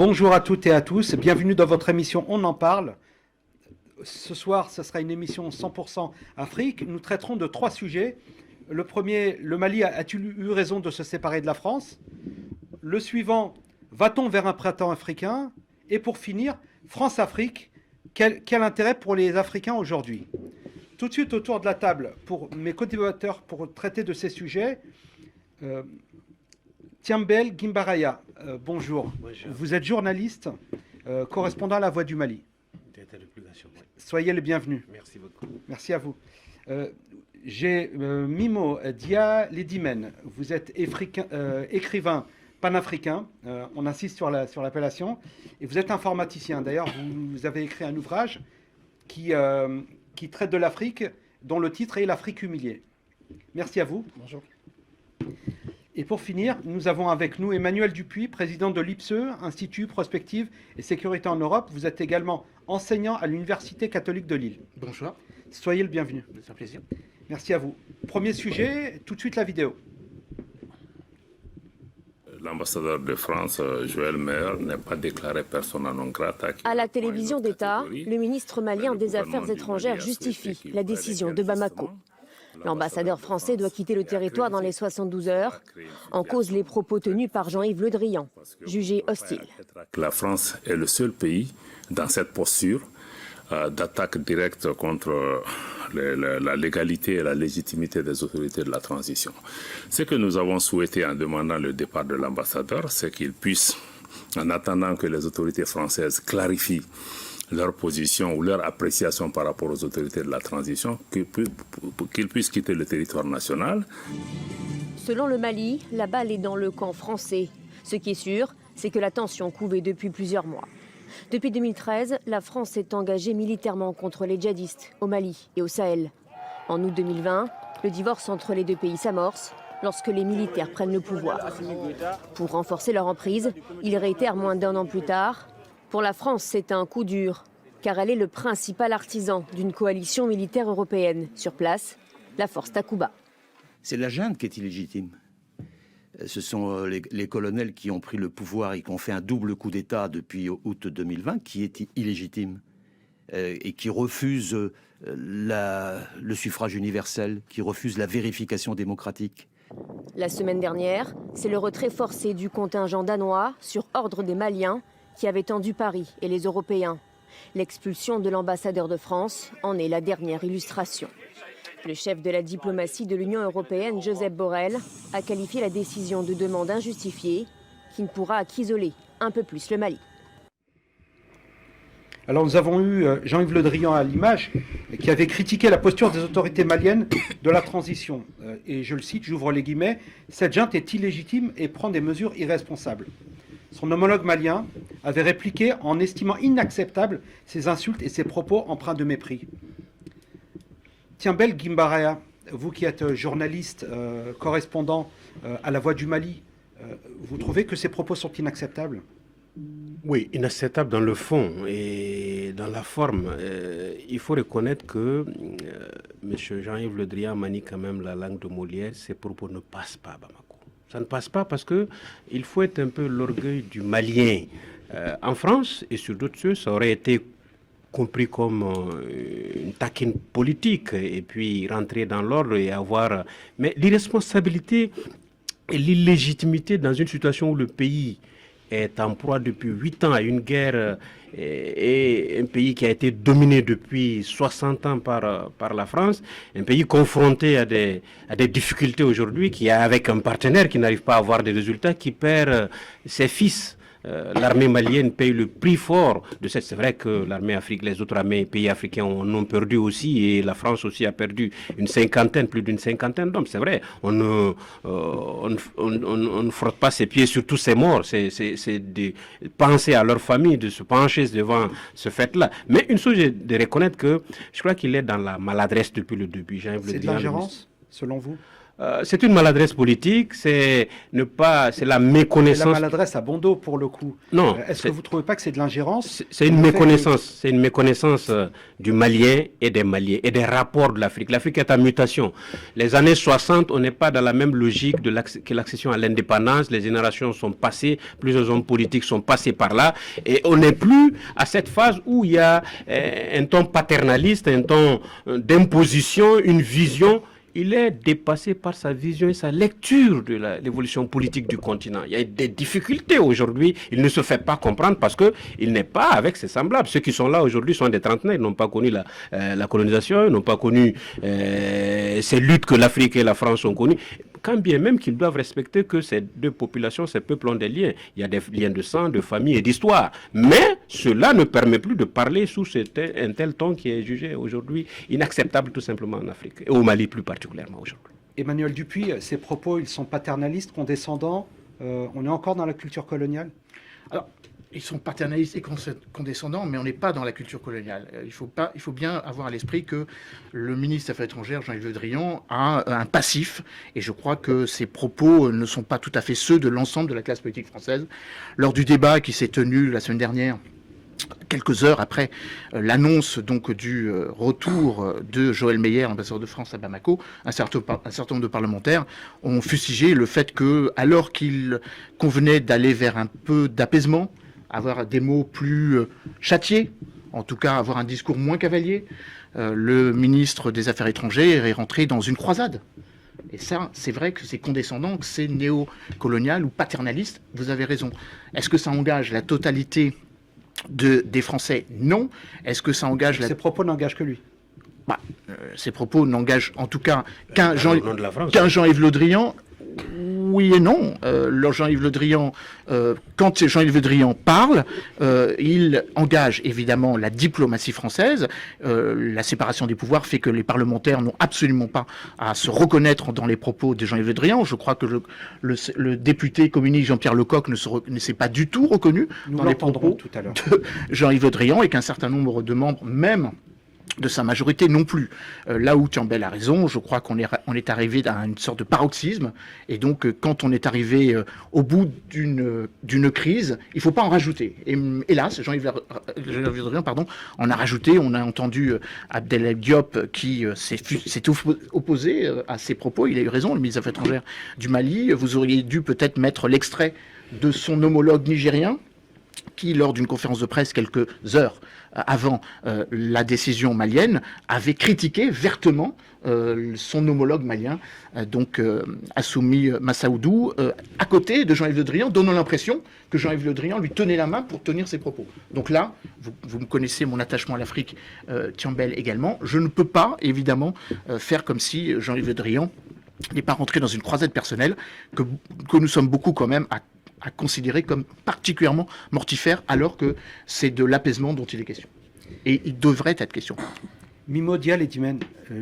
Bonjour à toutes et à tous, bienvenue dans votre émission On en parle. Ce soir, ce sera une émission 100% Afrique. Nous traiterons de 3 sujets. Le premier, le Mali a-t-il eu raison de se séparer de la France? Le suivant, va-t-on vers un printemps africain? Et pour finir, France-Afrique, quel intérêt pour les Africains aujourd'hui? Tout de suite autour de la table, pour mes co-débatteurs pour traiter de ces sujets, Thiambel Gimbaraya, bonjour. Bonjour. Vous êtes journaliste, correspondant à La Voix du Mali. Soyez le bienvenu. Merci beaucoup. Merci à vous. J'ai Mimo Dia Ledimen. Vous êtes écrivain panafricain. On insiste sur l'appellation. Et vous êtes informaticien. D'ailleurs, vous avez écrit un ouvrage qui traite de l'Afrique, dont le titre est L'Afrique humiliée. Merci à vous. Bonjour. Et pour finir, nous avons avec nous Emmanuel Dupuis, président de l'IPSE, Institut Prospective et Sécurité en Europe. Vous êtes également enseignant à l'Université catholique de Lille. Bonjour. Soyez le bienvenu. C'est un plaisir. Merci à vous. Premier sujet, tout de suite la vidéo. L'ambassadeur de France, Joël Meyer, n'est pas déclaré persona non grata. À la télévision d'État, le ministre malien des Affaires étrangères justifie la décision de Bamako. L'ambassadeur français doit quitter le territoire dans les 72 heures. En cause les propos tenus par Jean-Yves Le Drian, jugé hostile. La France est le seul pays dans cette posture d'attaque directe contre la légalité et la légitimité des autorités de la transition. Ce que nous avons souhaité en demandant le départ de l'ambassadeur, c'est qu'il puisse, en attendant que les autorités françaises clarifient leur position ou leur appréciation par rapport aux autorités de la transition, qu'ils puissent quitter le territoire national. Selon le Mali, la balle est dans le camp français. Ce qui est sûr, c'est que la tension couvait depuis plusieurs mois. Depuis 2013, la France s'est engagée militairement contre les djihadistes au Mali et au Sahel. En août 2020, le divorce entre les deux pays s'amorce lorsque les militaires prennent le pouvoir. Pour renforcer leur emprise, ils réitèrent moins d'1 an plus tard. Pour la France, c'est un coup dur, car elle est le principal artisan d'une coalition militaire européenne. Sur place, la force Takuba. C'est la junte qui est illégitime. Ce sont les colonels qui ont pris le pouvoir et qui ont fait un double coup d'État depuis août 2020, qui est illégitime et qui refuse le suffrage universel, qui refuse la vérification démocratique. La semaine dernière, c'est le retrait forcé du contingent danois sur ordre des Maliens qui avait tendu Paris et les Européens. L'expulsion de l'ambassadeur de France en est la dernière illustration. Le chef de la diplomatie de l'Union européenne, Josep Borrell, a qualifié la décision de demande injustifiée qui ne pourra qu'isoler un peu plus le Mali. Alors nous avons eu Jean-Yves Le Drian à l'image qui avait critiqué la posture des autorités maliennes de la transition. Et je le cite, j'ouvre les guillemets, « Cette junte est illégitime et prend des mesures irresponsables ». Son homologue malien avait répliqué en estimant inacceptables ces insultes et ces propos empreints de mépris. Thiambel Gimbaraya, vous qui êtes journaliste, correspondant à La Voix du Mali, vous trouvez que ces propos sont inacceptables? Oui, inacceptable dans le fond et dans la forme. Il faut reconnaître que M. Jean-Yves Le Drian manie quand même la langue de Molière. Ces propos ne passent pas à Bamako. Ça ne passe pas parce qu'il faut être un peu l'orgueil du Malien. En France et sur d'autres choses, ça aurait été compris comme une taquine politique et puis rentrer dans l'ordre et avoir... Mais l'irresponsabilité et l'illégitimité dans une situation où le pays est en proie depuis 8 ans à une guerre et un pays qui a été dominé depuis 60 ans par la France, un pays confronté à des difficultés aujourd'hui, qui est avec un partenaire qui n'arrive pas à avoir des résultats, qui perd ses fils. L'armée malienne paye le prix fort de cette. C'est vrai que l'armée africaine, les autres armées pays africains en ont perdu aussi, et la France aussi a perdu plus d'une cinquantaine d'hommes. C'est vrai, on ne frotte pas ses pieds sur tous ces morts. C'est de penser à leur famille, de se pencher devant ce fait-là. Mais une chose, c'est de reconnaître que je crois qu'il est dans la maladresse depuis le début. C'est de l'ingérence, selon vous? c'est une maladresse politique, c'est la méconnaissance. La maladresse à bon dos pour le coup. Non. Est-ce que vous ne trouvez pas que c'est de l'ingérence? C'est une méconnaissance. C'est une méconnaissance du Malien et des Maliens et des rapports de l'Afrique. L'Afrique est en mutation. Les années 60, on n'est pas dans la même logique que l'accession à l'indépendance. Les générations sont passées, plusieurs hommes politiques sont passés par là, et on n'est plus à cette phase où il y a un ton paternaliste, un ton d'imposition, une vision. Il est dépassé par sa vision et sa lecture de l'évolution politique du continent. Il y a des difficultés aujourd'hui. Il ne se fait pas comprendre parce qu'il n'est pas avec ses semblables. Ceux qui sont là aujourd'hui sont des trentenaires. Ils n'ont pas connu la colonisation, ils n'ont pas connu ces luttes que l'Afrique et la France ont connues. Quand bien même qu'ils doivent respecter que ces deux populations, ces peuples ont des liens. Il y a des liens de sang, de famille et d'histoire. Mais cela ne permet plus de parler sous un tel ton qui est jugé aujourd'hui inacceptable tout simplement en Afrique, et au Mali plus particulièrement aujourd'hui. Emmanuel Dupuy, ces propos, ils sont paternalistes, condescendants. On est encore dans la culture coloniale? Alors, ils sont paternalistes et condescendants, mais on n'est pas dans la culture coloniale. Il faut bien avoir à l'esprit que le ministre des Affaires étrangères, Jean-Yves Le Drian, a un passif, et je crois que ses propos ne sont pas tout à fait ceux de l'ensemble de la classe politique française. Lors du débat qui s'est tenu la semaine dernière, quelques heures après l'annonce donc du retour de Joël Meyer, ambassadeur de France à Bamako, un certain nombre de parlementaires ont fustigé le fait que, alors qu'il convenait d'aller vers un peu d'apaisement, avoir des mots plus châtiés, en tout cas avoir un discours moins cavalier, le ministre des Affaires étrangères est rentré dans une croisade. Et ça, c'est vrai que c'est condescendant, que c'est néocolonial ou paternaliste. Vous avez raison. Est-ce que ça engage la totalité des Français? Non. Est-ce que ça engage Ces propos n'engagent que lui. Ces propos n'engagent en tout cas qu'un Jean-Yves Le Drian. Oui et non. Jean-Yves Le Drian, quand Jean-Yves Le Drian parle, il engage évidemment la diplomatie française. La séparation des pouvoirs fait que les parlementaires n'ont absolument pas à se reconnaître dans les propos de Jean-Yves Le Drian. Je crois que le député communiste Jean-Pierre Lecoq ne s'est pas du tout reconnu dans les propos tout à l'heure de Jean-Yves Le Drian, et qu'un certain nombre de membres, même de sa majorité non plus. Là où Thiambel a raison, je crois qu'on est arrivé à une sorte de paroxysme, et donc quand on est arrivé au bout d'une crise, il ne faut pas en rajouter. Et hélas, Jean-Yves Le Drian en a rajouté. On a entendu Abdellah Diop qui s'est opposé à ces propos. Il a eu raison, le ministre des Affaires étrangères du Mali. Vous auriez dû peut-être mettre l'extrait de son homologue nigérien, qui, lors d'une conférence de presse quelques heures avant la décision malienne, avait critiqué vertement son homologue malien, Assoumi Massaoudou, à côté de Jean-Yves Le Drian, donnant l'impression que Jean-Yves Le Drian lui tenait la main pour tenir ses propos. Donc là, vous me connaissez mon attachement à l'Afrique, Thiambel également. Je ne peux pas, évidemment, faire comme si Jean-Yves Le Drian n'est pas rentré dans une croisade personnelle que nous sommes beaucoup quand même à considérer comme particulièrement mortifère, alors que c'est de l'apaisement dont il est question. Et il devrait être question. Mimo Dial et Dimen,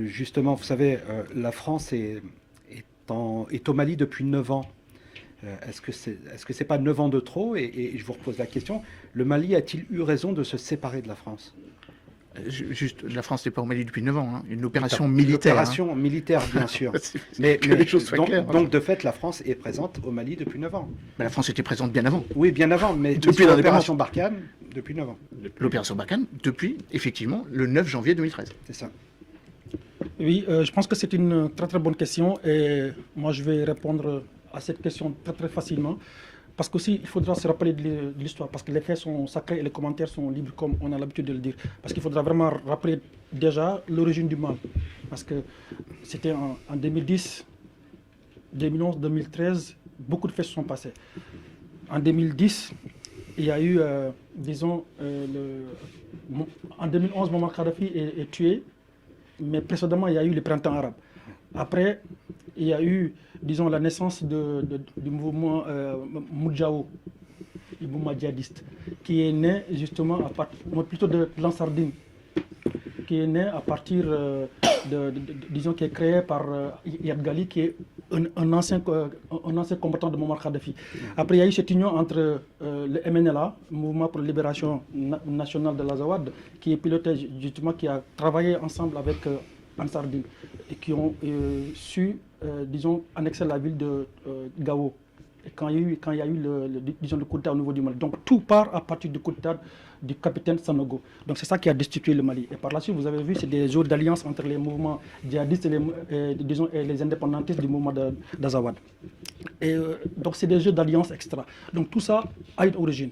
justement, vous savez, la France est au Mali depuis 9 ans. Est-ce que c'est pas 9 ans de trop, et je vous repose la question, le Mali a-t-il eu raison de se séparer de la France? Juste, la France n'est pas au Mali depuis 9 ans. Une opération militaire. Une opération militaire, bien sûr. mais les choses soient claires. Donc, de fait, la France est présente au Mali depuis 9 ans. Mais la France était présente bien avant. Oui, bien avant, mais depuis l'opération Barkhane, depuis 9 ans. L'opération Barkhane, depuis, effectivement, le 9 janvier 2013. C'est ça. Oui, je pense que c'est une très très bonne question, et moi je vais répondre à cette question très très facilement. Parce qu'aussi, il faudra se rappeler de l'histoire, parce que les faits sont sacrés et les commentaires sont libres, comme on a l'habitude de le dire. Parce qu'il faudra vraiment rappeler déjà l'origine du mal. Parce que c'était en 2010, 2011, 2013, beaucoup de faits se sont passés. En 2010, il y a eu, en 2011, Muammar Kadhafi est tué, mais précédemment, il y a eu le printemps arabe. Après, il y a eu, disons, la naissance du mouvement Moudjahou, le mouvement djihadiste, qui est né justement à partir, plutôt de l'Ansardine, qui est né à partir disons, qui est créé par Iyad Ghali, qui est un ancien combattant de Muammar Kadhafi. Après, il y a eu cette union entre le MNLA, Mouvement pour la libération nationale de l'Azawad, qui est piloté justement, qui a travaillé ensemble avec Ansardine, et qui ont su disons, annexé la ville de Gao. Et quand il y a eu le coup d'État au niveau du Mali. Donc tout part à partir du coup d'État du capitaine Sanogo. Donc c'est ça qui a destitué le Mali. Et par la suite, vous avez vu, c'est des jours d'alliance entre les mouvements djihadistes et les indépendantistes du mouvement d'Azawad. Et donc c'est des jeux d'alliance extra. Donc tout ça a une origine.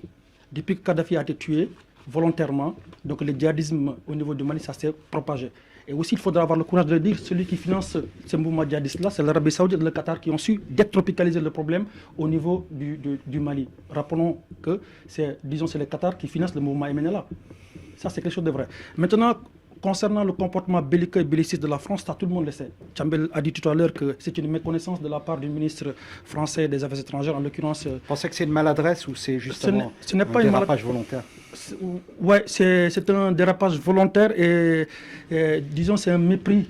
Depuis que Kadhafi a été tué volontairement, donc le djihadisme au niveau du Mali, ça s'est propagé. Et aussi, il faudra avoir le courage de le dire, celui qui finance ces mouvements djihadistes-là, c'est l'Arabie Saoudite et le Qatar qui ont su détropicaliser le problème au niveau du Mali. Rappelons que c'est le Qatar qui finance le mouvement MNLA. Ça, c'est quelque chose de vrai. Maintenant, concernant le comportement belliqueux et belliciste de la France, ça, tout le monde le sait. Chambel a dit tout à l'heure que c'est une méconnaissance de la part du ministre français des Affaires étrangères, en l'occurrence. Vous pensez que c'est une maladresse ou c'est justement ce n'est pas un une dérapage volontaire? Oui, c'est un dérapage volontaire et disons c'est un mépris,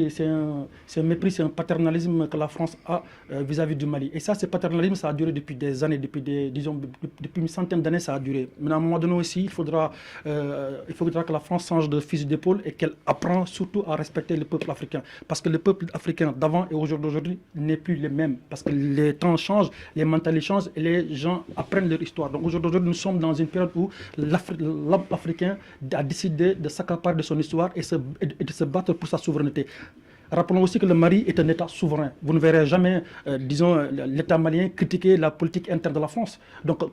c'est un paternalisme que la France a vis-à-vis du Mali. Et ça, ce paternalisme, ça a duré depuis des années, depuis une centaine d'années, ça a duré. Mais à un moment donné aussi, il faudra que la France change de fusil d'épaule et qu'elle apprend surtout à respecter le peuple africain. Parce que le peuple africain d'avant et aujourd'hui n'est plus les mêmes. Parce que les temps changent, les mentalités changent et les gens apprennent leur histoire. Donc aujourd'hui, nous sommes dans une période où l'homme africain a décidé de s'accaparer de son histoire et de se battre pour sa souveraineté. Rappelons aussi que le Mali est un État souverain. Vous ne verrez jamais, l'État malien critiquer la politique interne de la France. Donc,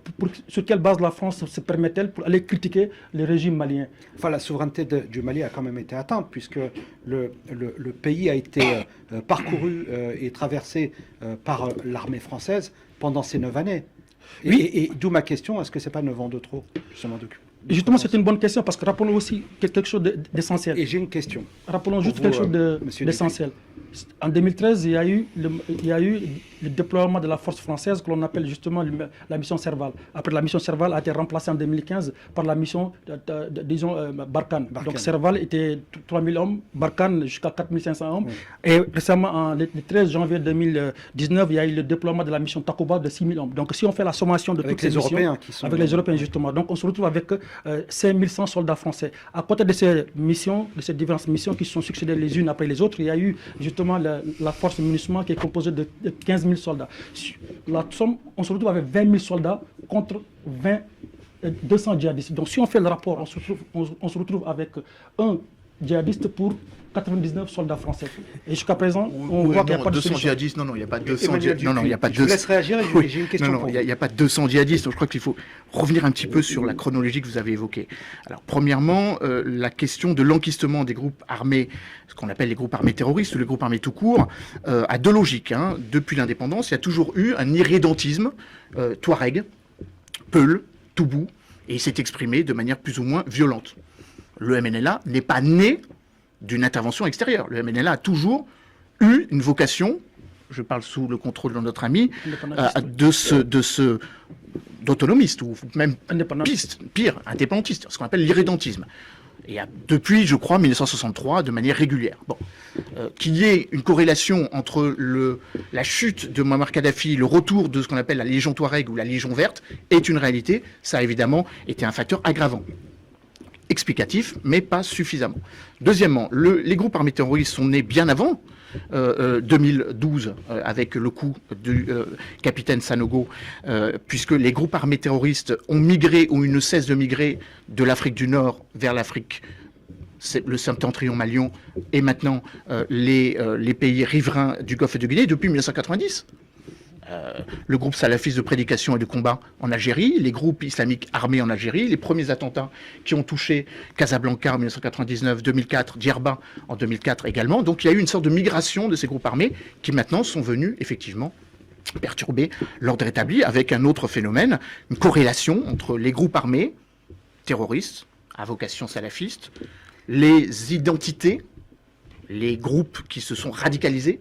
sur quelle base la France se permet-elle pour aller critiquer le régime malien? Enfin, la souveraineté du Mali a quand même été atteinte, puisque le pays a été parcouru et traversé par l'armée française pendant ces 9 années. Et d'où ma question, est-ce que ce n'est pas 9 ans de trop, justement, Justement, c'est une bonne question, parce que rappelons aussi quelque chose d'essentiel. Et j'ai une question. Rappelons juste quelque chose d'essentiel. En 2013, il y a eu le déploiement de la force française que l'on appelle justement la mission Serval. Après, la mission Serval a été remplacée en 2015 par la mission, Barkhane. Donc Serval était 3000 hommes, Barkhane jusqu'à 4500 hommes. Et récemment, le 13 janvier 2019, il y a eu le déploiement de la mission Takuba de 6000 hommes. Donc si on fait la sommation de toutes ces missions... Européens qui sont... Avec les Européens, justement. Donc on se retrouve avec 5100 soldats français. À côté de ces missions, de ces diverses missions qui se sont succédées les unes après les autres, il y a eu justement la force MINUSMA qui est composée de 15 000 soldats. La somme, on se retrouve avec 20 000 soldats contre 200 djihadistes. Donc si on fait le rapport, on se retrouve avec un djihadiste pour 99 soldats français. Et jusqu'à présent, on voit qu'il n'y a pas de 200 djihadistes. Non, il n'y a pas 200 djihadistes. Non, il n'y a pas 200. Je vous laisse réagir et j'ai une question pour vous. Il n'y a pas 200 djihadistes. Donc je crois qu'il faut revenir un petit peu sur la chronologie que vous avez évoquée. Alors, premièrement, la question de l'enquistement des groupes armés, ce qu'on appelle les groupes armés terroristes ou les groupes armés tout court, a deux logiques. Depuis l'indépendance, il y a toujours eu un irrédentisme touareg, peul, toubou, et il s'est exprimé de manière plus ou moins violente. Le MNLA n'est pas né d'une intervention extérieure. Le MNLA a toujours eu une vocation, je parle sous le contrôle de notre ami, d'autonomiste, ou même pire, indépendantiste, ce qu'on appelle l'irrédentisme. Et depuis, je crois, 1963, de manière régulière. Bon. Qu'il y ait une corrélation entre la chute de Muammar Kadhafi, le retour de ce qu'on appelle la Légion Touareg ou la Légion Verte, est une réalité. Ça a évidemment été un facteur aggravant. Explicatif, mais pas suffisamment. Deuxièmement, les groupes armés terroristes sont nés bien avant 2012, avec le coup du capitaine Sanogo, puisque les groupes armés terroristes ont migré, ou ne cessent de migrer, de l'Afrique du Nord vers l'Afrique, le septentrion malien, et maintenant les pays riverains du Golfe de Guinée depuis 1990. Le groupe salafiste de prédication et de combat en Algérie, les groupes islamiques armés en Algérie, les premiers attentats qui ont touché Casablanca en 1999, 2004, Djerba en 2004 également. Donc il y a eu une sorte de migration de ces groupes armés qui maintenant sont venus effectivement perturber l'ordre établi, avec un autre phénomène, une corrélation entre les groupes armés terroristes à vocation salafiste, les identités, les groupes qui se sont radicalisés.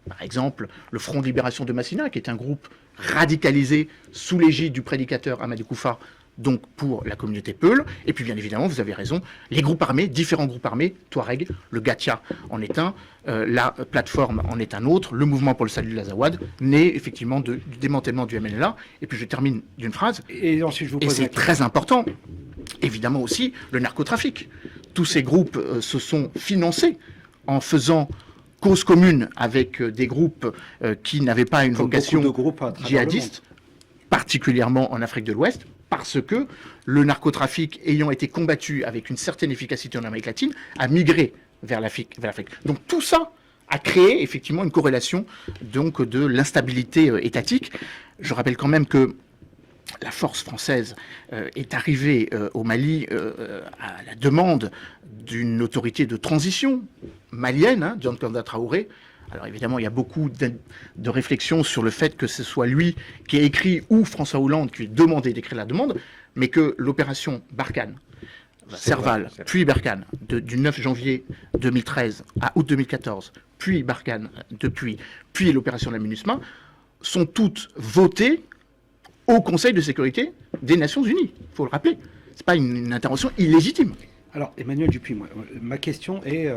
Par exemple, le Front de Libération de Massina, qui est un groupe radicalisé sous l'égide du prédicateur Amadou Koufa, donc pour la communauté Peul. Et puis, bien évidemment, vous avez raison, les groupes armés, différents groupes armés, Touareg, le Gatia en est un, la plateforme en est un autre, le mouvement pour le salut de l'Azawad, né effectivement du démantèlement du MNLA. Et puis, je termine d'une phrase. Et ensuite, je vous pose c'est très important, évidemment aussi, le narcotrafic. Tous ces groupes se sont financés en faisant cause commune avec des groupes qui n'avaient pas une Comme vocation beaucoup de groupes à travers djihadiste, particulièrement en Afrique de l'Ouest, parce que le narcotrafic ayant été combattu avec une certaine efficacité en Amérique latine, a migré vers l'Afrique. Donc tout ça a créé effectivement une corrélation donc, de l'instabilité étatique. Je rappelle quand même que la force française est arrivée au Mali à la demande d'une autorité de transition malienne, John Kanda Traoré. Alors évidemment, il y a beaucoup de réflexions sur le fait que ce soit lui qui a écrit ou François Hollande qui lui a demandé d'écrire la demande, mais que l'opération Barkhane, Serval, puis Barkhane, du 9 janvier 2013 à août 2014, puis Barkhane depuis, puis l'opération de la MINUSMA, sont toutes votées au Conseil de sécurité des Nations Unies. Il faut le rappeler. Ce n'est pas une intervention illégitime. Alors, Emmanuel Dupuis, ma question est,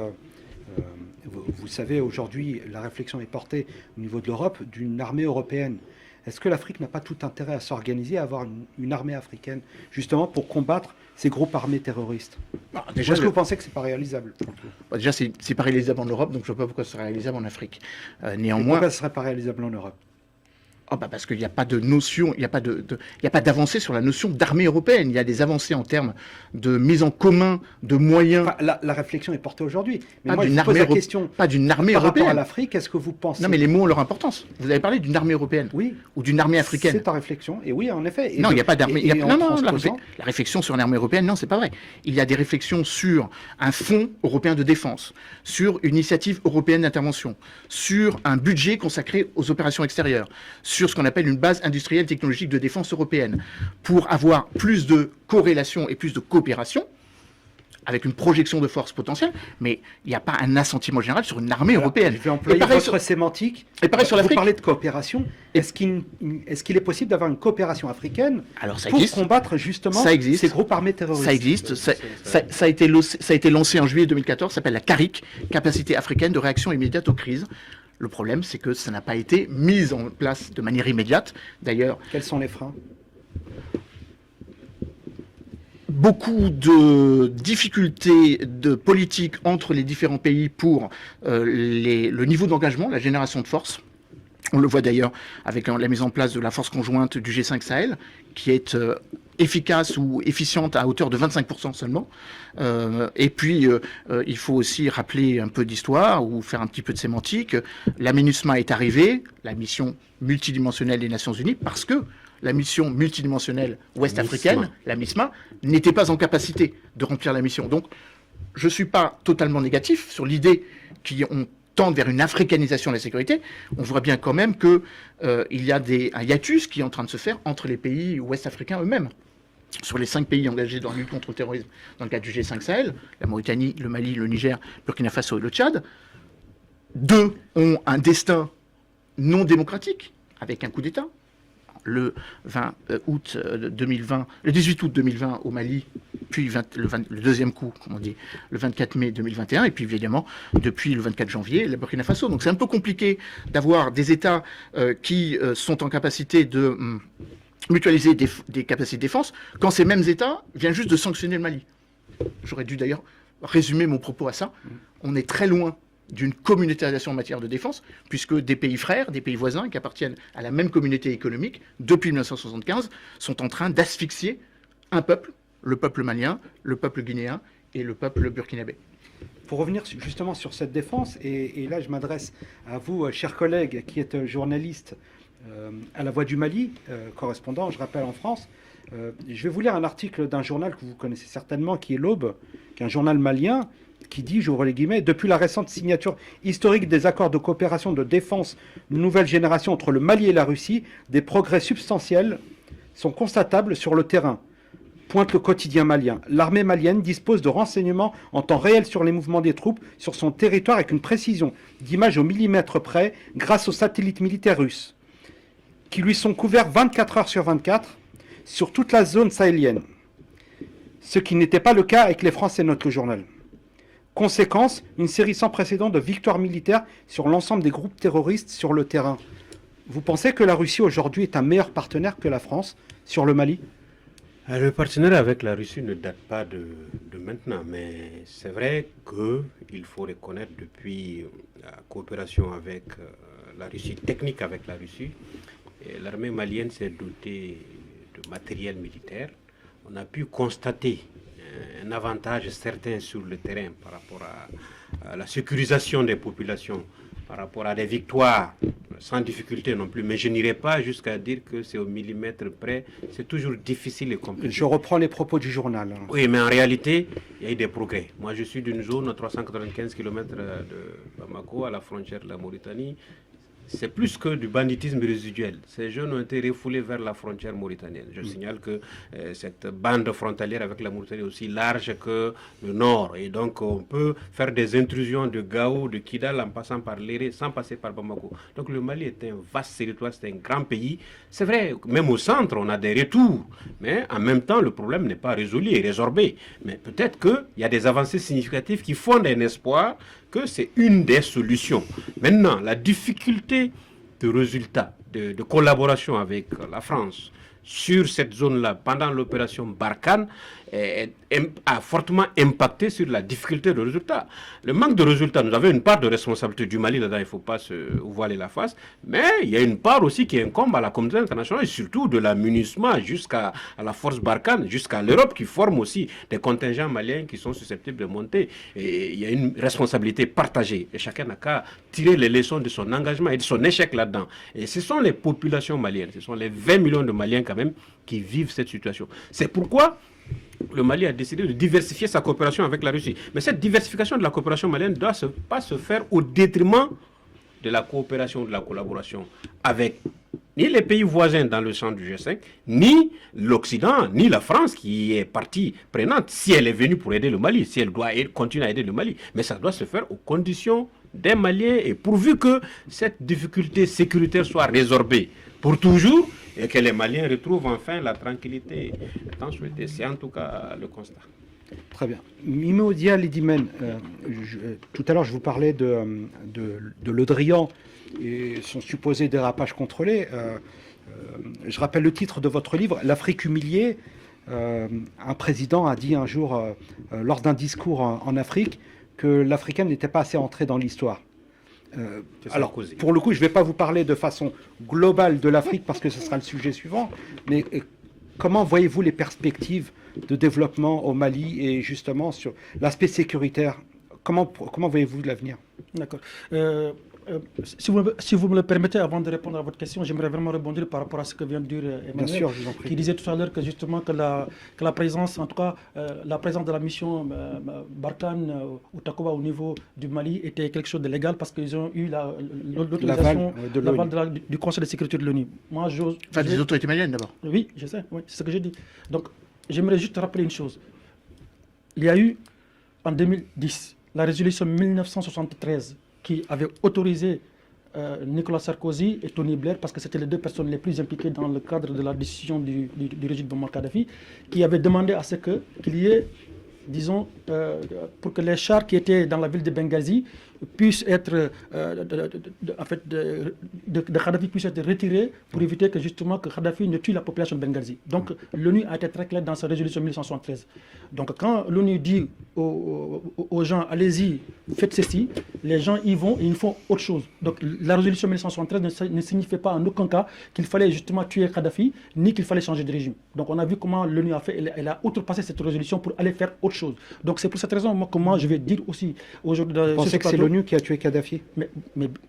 vous savez, aujourd'hui, la réflexion est portée au niveau de l'Europe d'une armée européenne. Est-ce que l'Afrique n'a pas tout intérêt à s'organiser, à avoir une armée africaine, justement pour combattre ces groupes armés terroristes? Déjà, est-ce que vous pensez que ce n'est pas réalisable? Déjà, c'est pas réalisable en Europe, donc je ne vois pas pourquoi ce serait réalisable en Afrique. Néanmoins, pourquoi ce ne serait pas réalisable en Europe? Parce qu'il n'y a pas de notion, il n'y a pas d'avancée sur la notion d'armée européenne. Il y a des avancées en termes de mise en commun de moyens. Enfin, la réflexion est portée aujourd'hui. Mais pas moi, je d'une vous pose armée la question. Pas d'une armée par européenne. rapport à l'Afrique, est-ce que vous pensez... Non, mais les mots ont leur importance. Vous avez parlé d'une armée européenne. Oui. Ou d'une armée africaine. C'est ta réflexion. Et oui, en effet. Non, il n'y a pas d'armée. Non, la transposant... réflexion sur une armée européenne, non, c'est pas vrai. Il y a des réflexions sur un fonds européen de défense, sur une initiative européenne d'intervention, sur un budget consacré aux opérations extérieures, sur ce qu'on appelle une base industrielle technologique de défense européenne, pour avoir plus de corrélation et plus de coopération, avec une projection de force potentielle, mais il n'y a pas un assentiment général sur une armée européenne. Je vais employer votre sémantique. Et pareil sur l'Afrique. Vous parlez de coopération. Est-ce qu'il est possible d'avoir une coopération africaine pour combattre justement ces groupes armés terroristes? Ça existe. Ça a été lancé en juillet 2014, ça s'appelle la CARIC, Capacité africaine de réaction immédiate aux crises. Le problème, c'est que ça n'a pas été mis en place de manière immédiate. D'ailleurs, quels sont les freins? Beaucoup de difficultés de politique entre les différents pays pour le niveau d'engagement, la génération de force. On le voit d'ailleurs avec la mise en place de la force conjointe du G5 Sahel, qui est efficace ou efficiente à hauteur de 25% seulement. Et puis, il faut aussi rappeler un peu d'histoire ou faire un petit peu de sémantique. La MINUSMA est arrivée, la mission multidimensionnelle des Nations Unies, parce que la mission multidimensionnelle ouest-africaine, la MISMA, n'était pas en capacité de remplir la mission. Donc, je ne suis pas totalement négatif sur l'idée qu'on tente vers une africanisation de la sécurité. On voit bien quand même qu'il y a un hiatus qui est en train de se faire entre les pays ouest-africains eux-mêmes. Sur les 5 pays engagés dans la lutte contre le terrorisme dans le cadre du G5 Sahel, la Mauritanie, le Mali, le Niger, Burkina Faso et le Tchad, 2 ont un destin non démocratique, avec un coup d'État. Le 18 août 2020 au Mali, puis le deuxième coup, comme on dit, le 24 mai 2021, et puis évidemment, depuis le 24 janvier, le Burkina Faso. Donc c'est un peu compliqué d'avoir des États qui sont en capacité de mutualiser des capacités de défense, quand ces mêmes États viennent juste de sanctionner le Mali. J'aurais dû d'ailleurs résumer mon propos à ça. On est très loin d'une communautarisation en matière de défense, puisque des pays frères, des pays voisins qui appartiennent à la même communauté économique, depuis 1975, sont en train d'asphyxier un peuple, le peuple malien, le peuple guinéen et le peuple burkinabé. Pour revenir justement sur cette défense, et là je m'adresse à vous, chers collègues, qui êtes journaliste à La Voix du Mali, correspondant, je rappelle, en France, je vais vous lire un article d'un journal que vous connaissez certainement, qui est l'Aube, qui est un journal malien, qui dit, j'ouvre les guillemets, depuis la récente signature historique des accords de coopération de défense de nouvelle génération entre le Mali et la Russie, des progrès substantiels sont constatables sur le terrain. Pointe le quotidien malien. L'armée malienne dispose de renseignements en temps réel sur les mouvements des troupes sur son territoire avec une précision d'image au millimètre près grâce aux satellites militaires russes qui lui sont couverts 24 heures sur 24 sur toute la zone sahélienne. Ce qui n'était pas le cas avec les Français, notre journal. Conséquence, une série sans précédent de victoires militaires sur l'ensemble des groupes terroristes sur le terrain. Vous pensez que la Russie aujourd'hui est un meilleur partenaire que la France sur le Mali? Le partenariat avec la Russie ne date pas de maintenant, mais c'est vrai qu'il faut reconnaître depuis la coopération avec la Russie, technique avec la Russie, l'armée malienne s'est dotée de matériel militaire. On a pu constater un avantage certain sur le terrain par rapport à la sécurisation des populations, par rapport à des victoires sans difficulté non plus. Mais je n'irai pas jusqu'à dire que c'est au millimètre près. C'est toujours difficile et compliqué. Je reprends les propos du journal. Oui, mais en réalité, il y a eu des progrès. Moi, je suis d'une zone à 395 km de Bamako, à la frontière de la Mauritanie. C'est plus que du banditisme résiduel. Ces jeunes ont été refoulés vers la frontière mauritanienne. Je signale que cette bande frontalière avec la Mauritanie est aussi large que le nord. Et donc, on peut faire des intrusions de Gao, de Kidal, en passant par Léré, sans passer par Bamako. Donc, le Mali est un vaste territoire, c'est un grand pays. C'est vrai, même au centre, on a des retours. Mais en même temps, le problème n'est pas résolu et résorbé. Mais peut-être qu'il y a des avancées significatives qui fondent un espoir que c'est une des solutions. Maintenant, la difficulté de résultat, de collaboration avec la France sur cette zone-là pendant l'opération Barkhane a fortement impacté sur la difficulté de résultat. Le manque de résultats, nous avons une part de responsabilité du Mali là-dedans, il ne faut pas se voiler la face, mais il y a une part aussi qui incombe à la communauté internationale et surtout de la MINUSMA jusqu'à la force Barkhane, jusqu'à l'Europe qui forme aussi des contingents maliens qui sont susceptibles de monter. Et il y a une responsabilité partagée et chacun n'a qu'à tirer les leçons de son engagement et de son échec là-dedans. Et ce sont les populations maliennes, ce sont les 20 millions de Maliens quand même qui vivent cette situation. C'est pourquoi le Mali a décidé de diversifier sa coopération avec la Russie. Mais cette diversification de la coopération malienne ne doit pas se faire au détriment de la coopération, de la collaboration avec ni les pays voisins dans le champ du G5, ni l'Occident, ni la France qui est partie prenante, si elle est venue pour aider le Mali, si elle doit continuer à aider le Mali. Mais ça doit se faire aux conditions des Maliens et pourvu que cette difficulté sécuritaire soit résorbée pour toujours et que les Maliens retrouvent enfin la tranquillité tant souhaité. C'est en tout cas le constat. Très bien. Mimé Lidimen, tout à l'heure je vous parlais de Le Drian et son supposé dérapage contrôlé. Je rappelle le titre de votre livre, L'Afrique humiliée. Un président a dit un jour, lors d'un discours en Afrique, que l'Africain n'était pas assez entré dans l'histoire. Alors, pour le coup, je ne vais pas vous parler de façon globale de l'Afrique parce que ce sera le sujet suivant, mais comment voyez-vous les perspectives de développement au Mali et justement sur l'aspect sécuritaire? Comment voyez-vous l'avenir? D'accord. Si vous me le permettez, avant de répondre à votre question, j'aimerais vraiment rebondir par rapport à ce que vient de dire Emmanuel, bien sûr, je vous en prie, qui disait tout à l'heure que justement que la présence, en tout cas la présence de la mission Barkhane ou Takuba au niveau du Mali était quelque chose de légal parce qu'ils ont eu l'autorisation du Conseil de sécurité de l'ONU. Enfin, des autorités maliennes d'abord. Oui, je sais, oui, c'est ce que j'ai dit. Donc, j'aimerais juste rappeler une chose. Il y a eu, en 2010, la résolution 1973 qui avait autorisé Nicolas Sarkozy et Tony Blair, parce que c'était les deux personnes les plus impliquées dans le cadre de la décision du régime de Muammar Kadhafi, qui avait demandé à ce qu'il y ait, disons, pour que les chars qui étaient dans la ville de Benghazi puissent être, de Kadhafi puissent être retirés pour éviter que justement que Kadhafi ne tue la population de Benghazi. Donc l'ONU a été très claire dans sa résolution 1973. Donc quand l'ONU dit aux gens, allez-y, faites ceci, les gens y vont et ils font autre chose. Donc la résolution 1973 ne signifiait pas en aucun cas qu'il fallait justement tuer Kadhafi, ni qu'il fallait changer de régime. Donc on a vu comment l'ONU a fait, elle a outrepassé cette résolution pour aller faire autre chose. Donc c'est pour cette raison que moi je vais dire aussi aujourd'hui... Vous pensez que c'est l'ONU qui a tué Kadhafi? Mais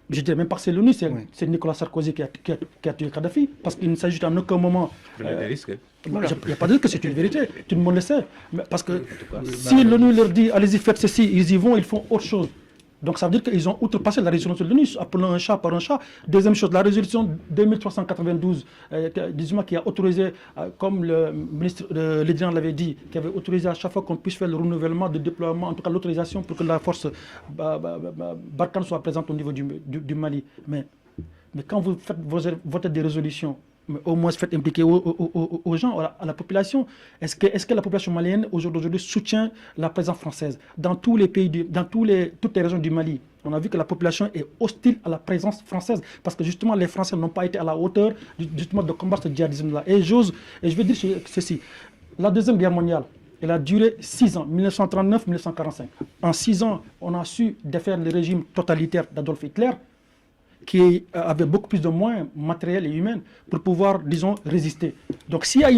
je dirais même pas que c'est l'ONU, c'est Nicolas Sarkozy qui a tué Kadhafi, parce qu'il ne s'agit en aucun moment... Il y a des risques. Il n'y a pas de doute que c'est une vérité, tout le monde le sait. Parce que si l'ONU leur dit, allez-y, faites ceci, ils y vont, ils font autre chose. Donc ça veut dire qu'ils ont outrepassé la résolution de l'ONU, appelant un chat par un chat. Deuxième chose, la résolution 2392, disons qui a autorisé, comme le ministre Lédian l'avait dit, qui avait autorisé à chaque fois qu'on puisse faire le renouvellement de déploiement, en tout cas l'autorisation pour que la force Barkhane soit présente au niveau du Mali. Mais quand vous faites voter des résolutions, mais au moins faites impliquer aux gens, à la population. Est-ce que la population malienne aujourd'hui soutient la présence française dans tous les pays, toutes les régions du Mali? On a vu que la population est hostile à la présence française parce que justement les Français n'ont pas été à la hauteur justement de combattre ce djihadisme-là. Et je vais dire ceci. La Deuxième Guerre mondiale, elle a duré 6 ans, 1939-1945. En 6 ans, on a su défaire le régime totalitaire d'Adolf Hitler, qui avait beaucoup plus de moyens matériels et humains pour pouvoir, disons, résister. Donc s'il y a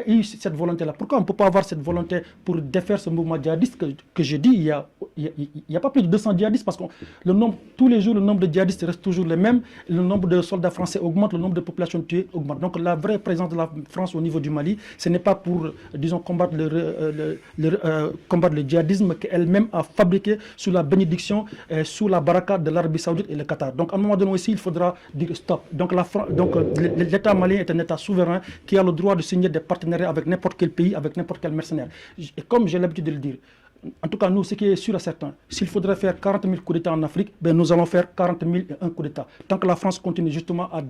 eu cette volonté-là, pourquoi on ne peut pas avoir cette volonté pour défaire ce mouvement djihadiste que je dis, il n'y a pas plus de 200 djihadistes parce que tous les jours, le nombre de djihadistes reste toujours le même, le nombre de soldats français augmente, le nombre de populations tuées augmente. Donc la vraie présence de la France au niveau du Mali, ce n'est pas pour, disons, combattre le djihadisme qu'elle-même a fabriqué sous la bénédiction, sous la baraka de l'Arabie Saoudite et le Qatar. Donc à un moment donné aussi, il faudra dire stop. Donc l'État malien est un État souverain qui a le droit de signer des partenariats avec n'importe quel pays, avec n'importe quel mercenaire. Et comme j'ai l'habitude de le dire, en tout cas, nous, ce qui est sûr et certain, s'il faudrait faire 40 000 coups d'État en Afrique, ben nous allons faire 40 000 et un coups d'État. Tant que la France continue justement à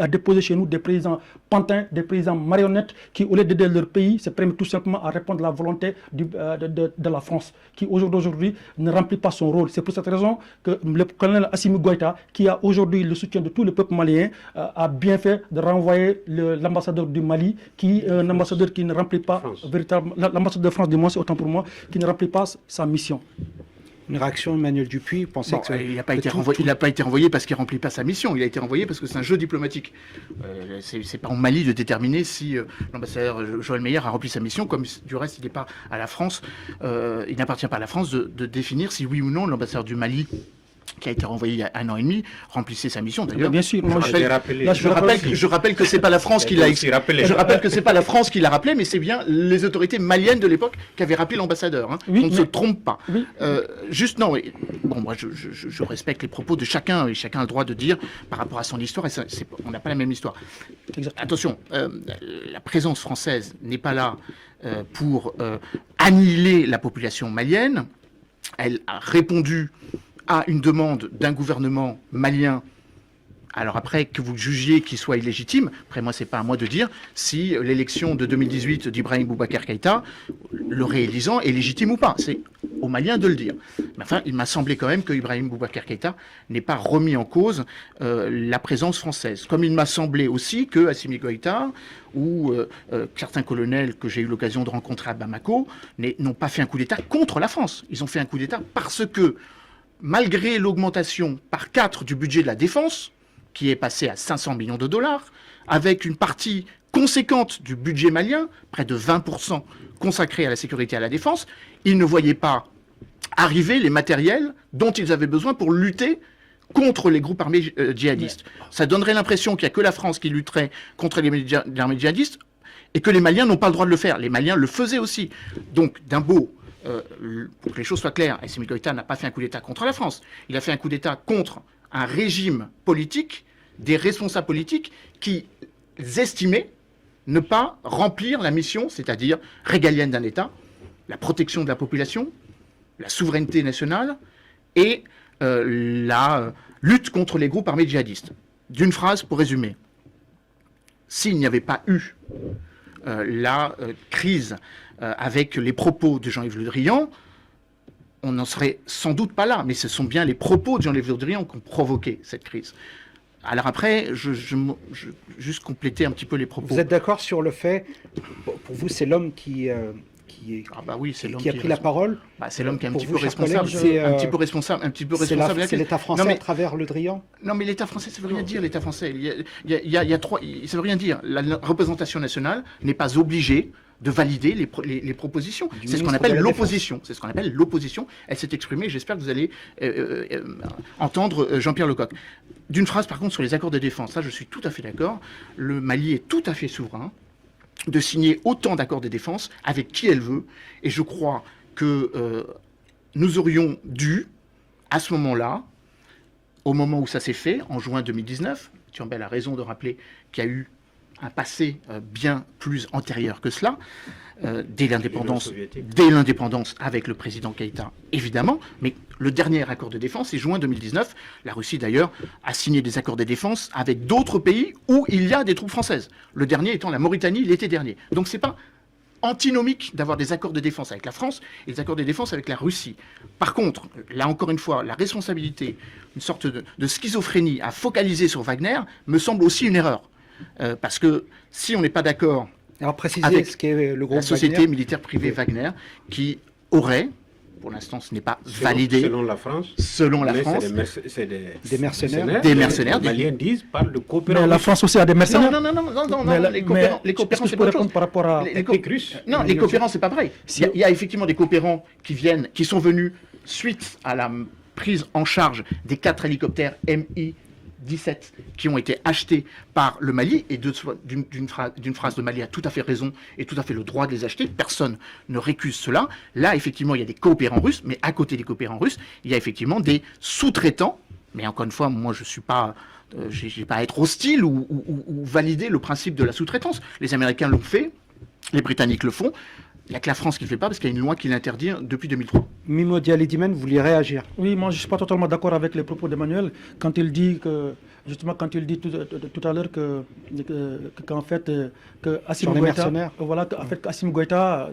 déposer chez nous des présidents pantins, des présidents marionnettes, qui, au lieu d'aider leur pays, se permettent tout simplement à répondre à la volonté de la France, qui aujourd'hui ne remplit pas son rôle. C'est pour cette raison que le colonel Assimi Goïta, qui a aujourd'hui le soutien de tout le peuple malien, a bien fait de renvoyer l'ambassadeur du Mali, qui est un ambassadeur qui ne remplit pas véritablement, l'ambassadeur de France, du moins, c'est autant pour moi, qui ne remplit pas sa mission. Une réaction, Emmanuel Dupuis, pensez que il n'a pas été renvoyé parce qu'il ne remplit pas sa mission. Il a été renvoyé parce que c'est un jeu diplomatique. C'est pas au Mali de déterminer si l'ambassadeur Joël Meyer a rempli sa mission, comme du reste il n'est pas à la France. Il n'appartient pas à la France de définir si oui ou non l'ambassadeur du Mali, qui a été renvoyé il y a 1 an et demi, remplissait sa mission. D'ailleurs, bien sûr. Je rappelle que c'est pas la France qui l'a. Je rappelle que c'est pas la France qui l'a rappelé, mais c'est bien les autorités maliennes de l'époque qui avaient rappelé l'ambassadeur. Oui, on ne se trompe pas. Oui. Bon, moi, je respecte les propos de chacun et chacun a le droit de dire par rapport à son histoire. Et on n'a pas la même histoire. Exactement. Attention, la présence française n'est pas là pour annihiler la population malienne. Elle a répondu à une demande d'un gouvernement malien. Alors après, que vous jugiez qu'il soit illégitime, après moi, c'est pas à moi de dire si l'élection de 2018 d'Ibrahim Boubacar Keïta, le réélisant, est légitime ou pas. C'est aux Maliens de le dire. Mais enfin, il m'a semblé quand même que Ibrahim Boubacar Keïta n'ait pas remis en cause la présence française. Comme il m'a semblé aussi que Assimi Goïta ou certains colonels que j'ai eu l'occasion de rencontrer à Bamako n'ont pas fait un coup d'État contre la France. Ils ont fait un coup d'État parce que, malgré l'augmentation par 4 du budget de la défense, qui est passé à 500 millions de dollars, avec une partie conséquente du budget malien, près de 20% consacré à la sécurité et à la défense, ils ne voyaient pas arriver les matériels dont ils avaient besoin pour lutter contre les groupes armés djihadistes. Ça donnerait l'impression qu'il n'y a que la France qui lutterait contre les armées djihadistes et que les Maliens n'ont pas le droit de le faire. Les Maliens le faisaient aussi. Donc, d'un beau, pour que les choses soient claires, Assimi Goïta n'a pas fait un coup d'État contre la France. Il a fait un coup d'État contre un régime politique, des responsables politiques qui estimaient ne pas remplir la mission, c'est-à-dire régalienne d'un État, la protection de la population, la souveraineté nationale et la lutte contre les groupes armés djihadistes. D'une phrase pour résumer. S'il n'y avait pas eu la crise avec les propos de Jean-Yves Le Drian, on n'en serait sans doute pas là, mais ce sont bien les propos de Jean-Yves Le Drian qui ont provoqué cette crise. Alors après, juste compléter un petit peu les propos. Vous êtes d'accord sur le fait, pour vous, c'est l'homme qui a pris la parole. C'est l'homme qui est un petit peu responsable. C'est l'État français à travers Le Drian. Non, mais l'État français, ça veut rien dire. L'État français, ça veut rien dire. La représentation nationale n'est pas obligée de valider les propositions. C'est ce qu'on appelle l'opposition. C'est ce qu'on appelle l'opposition. Elle s'est exprimée. J'espère que vous allez entendre Jean-Pierre Lecoq. D'une phrase, par contre, sur les accords de défense. Ça, je suis tout à fait d'accord. Le Mali est tout à fait souverain de signer autant d'accords de défense avec qui elle veut. Et je crois que nous aurions dû, à ce moment-là, au moment où ça s'est fait, en juin 2019, Thiambel a raison de rappeler qu'il y a eu un passé bien plus antérieur que cela, dès l'indépendance avec le président Keïta, évidemment, mais le dernier accord de défense, c'est juin 2019. La Russie, d'ailleurs, a signé des accords de défense avec d'autres pays où il y a des troupes françaises. Le dernier étant la Mauritanie l'été dernier. Donc c'est pas antinomique d'avoir des accords de défense avec la France et des accords de défense avec la Russie. Par contre, là encore une fois, la responsabilité, une sorte de schizophrénie à focaliser sur Wagner, me semble aussi une erreur. Parce que si on n'est pas d'accord Alors précisez avec ce qu'est le groupe la société Wagner. militaire privée Wagner, qui aurait, pour l'instant ce n'est pas validé, Selon la France. selon la Mais France, c'est Des mercenaires. Des mercenaires, Les Maliens disent, parlent de coopérants. Mais la France aussi a des mercenaires. non, Mais la- les mais coopérants, je c'est peux pas autre répondre chose. par rapport à... Les Ethniques russes. Non, les coopérants, c'est pas vrai. Il y a effectivement des coopérants qui sont venus suite à la prise en charge des 4 hélicoptères Mi-17 qui ont été achetés par le Mali. Et d'une phrase de Mali a tout à fait raison et tout à fait le droit de les acheter. Personne ne récuse cela. Là, effectivement, il y a des coopérants russes, mais à côté des coopérants russes, il y a effectivement des sous-traitants. Mais encore une fois, moi, je suis pas... j'ai pas à être hostile ou valider le principe de la sous-traitance. Les Américains l'ont fait, les Britanniques le font. Il n'y a que la France qui ne le fait pas parce qu'il y a une loi qui l'interdit depuis 2003. Mimo Dialedimen, vous vouliez réagir? Oui, moi je ne suis pas totalement d'accord avec les propos d'Emmanuel quand il dit que, justement, quand il dit tout à l'heure qu'en fait, que Assimi Sur les Goïta, mercenaires. voilà, en fait, Assimi Goïta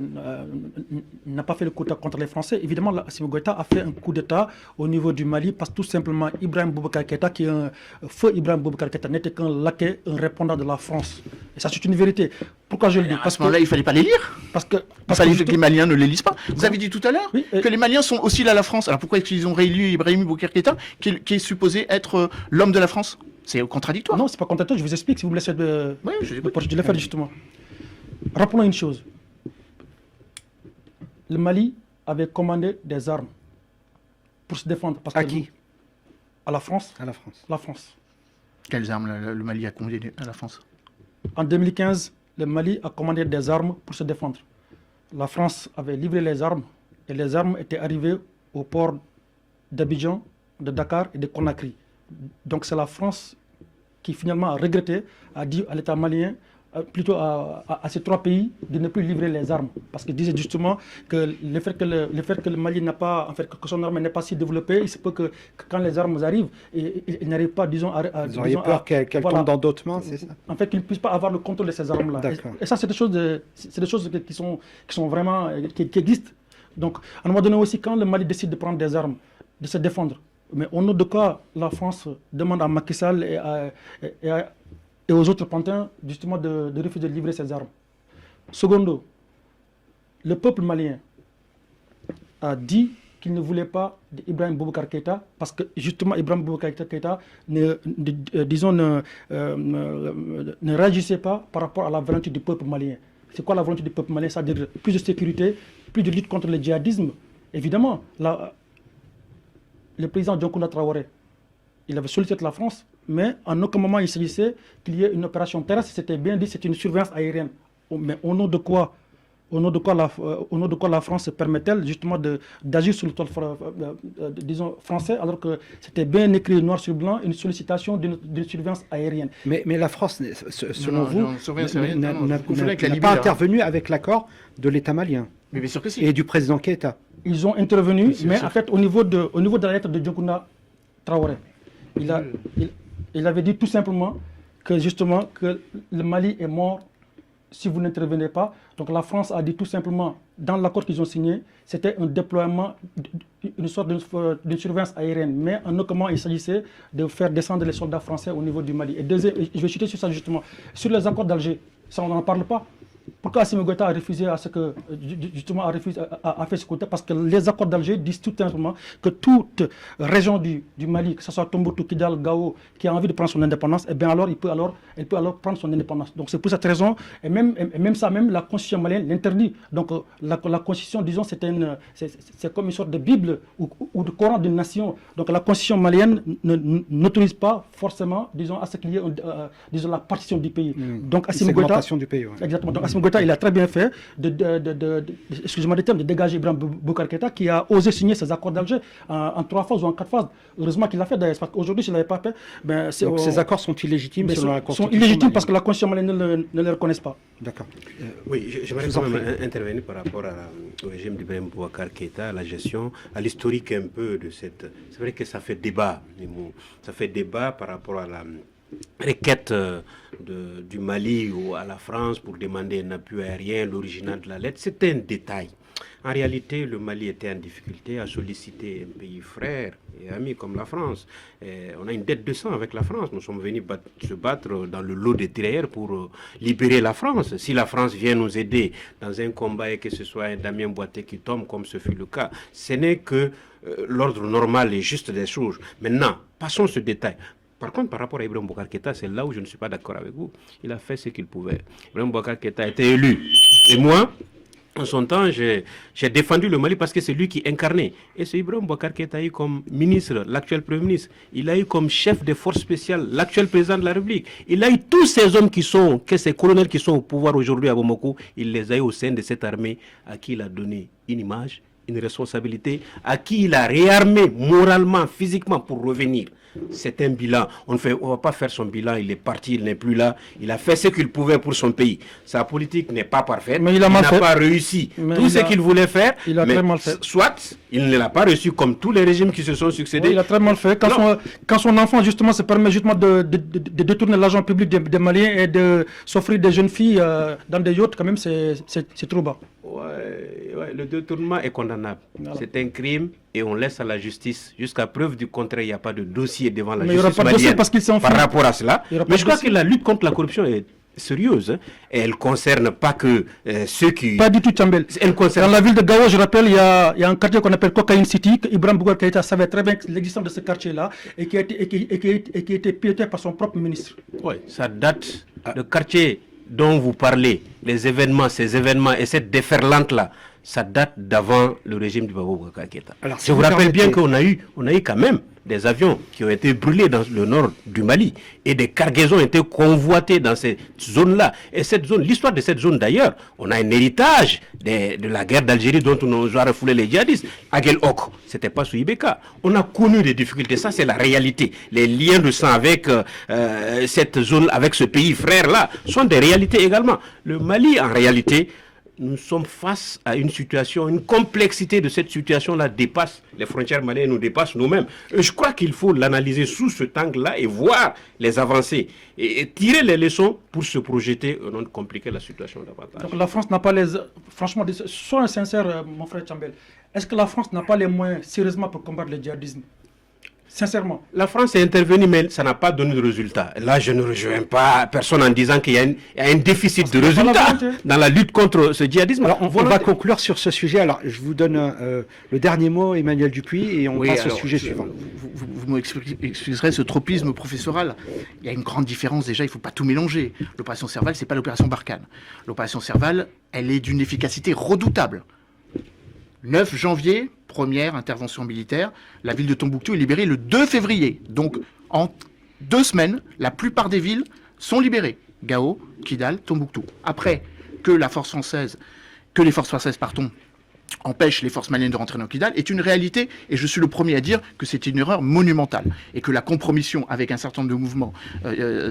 n'a pas fait le coup d'État contre les Français. Évidemment, Assimi Goïta a fait un coup d'État au niveau du Mali parce que tout simplement, Ibrahim Boubacar Keïta, qui est un feu Ibrahim Boubacar Keïta, n'était qu'un laquais, un répondant de la France. Et ça, c'est une vérité. Pourquoi je le dis? À ce moment-là, il ne fallait pas les lire. parce que Que les Maliens ne les lisent pas. Vous avez dit tout à l'heure Oui, que les Maliens sont hostiles à la France. Alors pourquoi est-ce qu'ils ont réélu Ibrahim Boubacar Keïta, qui est supposé être l'homme de la France? C'est contradictoire. Non, c'est pas contradictoire, je vous explique si vous me laissez Oui, je vous écoute. je le faire justement. Rappelons une chose. Le Mali avait commandé des armes pour se défendre. Parce À que qui? À la France. À la France. La France. Quelles armes le Mali a commandé à la France? En 2015, le Mali a commandé des armes pour se défendre. La France avait livré les armes et les armes étaient arrivées au port d'Abidjan, de Dakar et de Conakry. Donc c'est la France qui finalement a regretté, a dit à l'État malien, plutôt à ces 3 pays, de ne plus livrer les armes. Parce qu'il disait justement que le fait que le Mali n'a pas, en fait, que son armée n'est pas si développée, il se peut que quand les armes arrivent, ils n'arrivent pas, disons, Vous auriez peur qu'elles voilà. tombent dans d'autres mains, c'est ça? En fait, qu'ils ne puissent pas avoir le contrôle de ces armes-là. D'accord. Et ça, c'est des choses qui sont vraiment, qui existent. Donc, à un moment donné aussi, quand le Mali décide de prendre des armes, de se défendre, mais au nom de quoi la France demande à Macky Sall et aux autres pantins, justement, de refuser de livrer ses armes. Secondo, le peuple malien a dit qu'il ne voulait pas d'Ibrahim Boubacar Keïta parce que justement Ibrahim Boubacar Keïta ne réagissait pas par rapport à la volonté du peuple malien. C'est quoi la volonté du peuple malien? C'est-à-dire plus de sécurité, plus de lutte contre le djihadisme. Évidemment, le président Dioncounda Traoré, il avait sollicité la France, mais en aucun moment il s'agissait qu'il y ait une opération terrestre. C'était bien dit, c'est une surveillance aérienne. Mais au nom de quoi la France se permet-elle justement d'agir sur le sol disons, français, alors que c'était bien écrit noir sur blanc, une sollicitation d'une surveillance aérienne. Mais la France, selon vous, n'a pas intervenu avec l'accord de l'État malien Mais bien sûr que si. et du président Keïta. Ils ont intervenu, mais en fait, au niveau de la lettre de Dioncounda Traoré, il avait dit tout simplement que justement que le Mali est mort si vous n'intervenez pas. Donc la France a dit tout simplement, dans l'accord qu'ils ont signé, c'était un déploiement, une sorte de surveillance aérienne. Mais en aucun moment il s'agissait de faire descendre les soldats français au niveau du Mali. Et deuxième, je vais chuter sur ça justement, sur les accords d'Alger, ça on n'en parle pas. Pourquoi Assimi Goïta a refusé à ce que, justement, a fait ce côté? Parce que les accords d'Alger disent tout simplement que toute région du Mali, que ce soit Tombouctou, Kidal, Gao, qui a envie de prendre son indépendance, eh bien alors, elle peut alors prendre son indépendance. Donc c'est pour cette raison, et même la constitution malienne l'interdit. Donc la constitution, disons, c'est comme une sorte de Bible ou de Coran d'une nation. Donc la constitution malienne n'autorise pas forcément, disons, à ce qu'il y ait, disons, la partition du pays. Donc Assimi Goïta, du pays, ouais. Exactement. Donc Assimi Goïta, il a très bien fait excusez-moi le terme, de dégager Ibrahim Boubacar Keïta, qui a osé signer ces accords d'Alger en 3 phases ou en 4 phases. Heureusement qu'il l'a fait d'ailleurs, parce qu'aujourd'hui, s'il ne l'avait pas fait, donc ces accords sont illégitimes selon la Constitution. Sont illégitimes parce que la Constitution malienne ne les reconnaît pas. D'accord. Oui, j'aimerais quand même intervenir par rapport au régime d'Ibrahim Boubacar Keïta, à la gestion, à l'historique un peu de cette... C'est vrai que ça fait débat, ça fait débat par rapport à requête du Mali à la France pour demander un appui aérien, l'original de la lettre, c'était un détail. En réalité, le Mali était en difficulté à solliciter un pays frère et ami comme la France. Et on a une dette de sang avec la France. Nous sommes venus se battre dans le lot des tirailleurs pour libérer la France. Si la France vient nous aider dans un combat et que ce soit un Damien Boité qui tombe, comme ce fut le cas, ce n'est que l'ordre normal et juste des choses. Maintenant, passons ce détail. Par contre, par rapport à Ibrahim Boubacar Keïta, c'est là où je ne suis pas d'accord avec vous. Il a fait ce qu'il pouvait. Ibrahim Boubacar Keïta a été élu. Et moi, en son temps, j'ai défendu le Mali parce que c'est lui qui incarnait. Et c'est Ibrahim Boubacar Keïta a eu comme ministre, l'actuel Premier ministre. Il a eu comme chef des forces spéciales, l'actuel président de la République. Il a eu tous ces hommes ces colonels qui sont au pouvoir aujourd'hui à Bamako. Il les a eu au sein de cette armée à qui il a donné une image, une responsabilité, à qui il a réarmé moralement, physiquement pour revenir. C'est un bilan. On ne va pas faire son bilan. Il est parti, il n'est plus là. Il a fait ce qu'il pouvait pour son pays. Sa politique n'est pas parfaite. Mais il n'a pas réussi tout ce qu'il voulait faire. Il a très mal fait. Soit il ne l'a pas réussi comme tous les régimes qui se sont succédés. Oui, il a très mal fait. Quand son enfant justement se permet justement de détourner l'argent public des Maliens et de s'offrir des jeunes filles dans des yachts, quand même, c'est trop bas. Ouais, le détournement est condamnable. Voilà. C'est un crime et on laisse à la justice. Jusqu'à preuve du contraire, il n'y a pas de dossier devant la justice malienne par rapport à cela. Mais je crois que la lutte contre la corruption est sérieuse. Hein, et elle ne concerne pas que ceux qui... Pas du tout, Tchambel. Dans la ville de Gao, je rappelle, il y a un quartier qu'on appelle Cocaine City. Ibrahim Boubacar Keïta savait très bien l'existence de ce quartier-là et qui a été piloté par son propre ministre. Oui, ça date. Le quartier dont vous parlez, ces événements et cette déferlante-là, ça date d'avant le régime du Babou Boubacar Keïta. Je vous rappelle bien qu'on a eu quand même des avions qui ont été brûlés dans le nord du Mali et des cargaisons ont été convoitées dans cette zone-là. Et cette zone, l'histoire de cette zone d'ailleurs, on a un héritage de la guerre d'Algérie dont on nous a refoulé les djihadistes. Aguel Ok, c'était pas sous Ibeka. On a connu des difficultés, ça c'est la réalité. Les liens de sang avec cette zone, avec ce pays frère-là, sont des réalités également. Le Mali, en réalité, nous sommes face à une situation, une complexité de cette situation-là dépasse les frontières maliennes, nous dépasse nous-mêmes. Je crois qu'il faut l'analyser sous cet angle-là et voir les avancées et tirer les leçons pour se projeter et non compliquer la situation davantage. Donc la France n'a pas franchement, sois sincère, mon frère Tchambel, est-ce que la France n'a pas les moyens sérieusement pour combattre le djihadisme? Sincèrement. La France est intervenue, mais ça n'a pas donné de résultat. Là, je ne rejoins pas personne en disant qu'il y a un déficit de résultats dans la lutte contre ce djihadisme. Alors, on va conclure sur ce sujet. Alors, je vous donne le dernier mot, Emmanuel Dupuy, et on passe au sujet suivant. Vous m'excuserez ce tropisme professoral. Il y a une grande différence déjà, il ne faut pas tout mélanger. L'opération Serval, ce n'est pas l'opération Barkhane. L'opération Serval, elle est d'une efficacité redoutable. 9 janvier, première intervention militaire, la ville de Tombouctou est libérée le 2 février. Donc, en 2 semaines, la plupart des villes sont libérées. Gao, Kidal, Tombouctou. Après que les forces françaises, empêchent les forces maliennes de rentrer dans Kidal, est une réalité, et je suis le premier à dire que c'est une erreur monumentale, et que la compromission avec un certain nombre de mouvements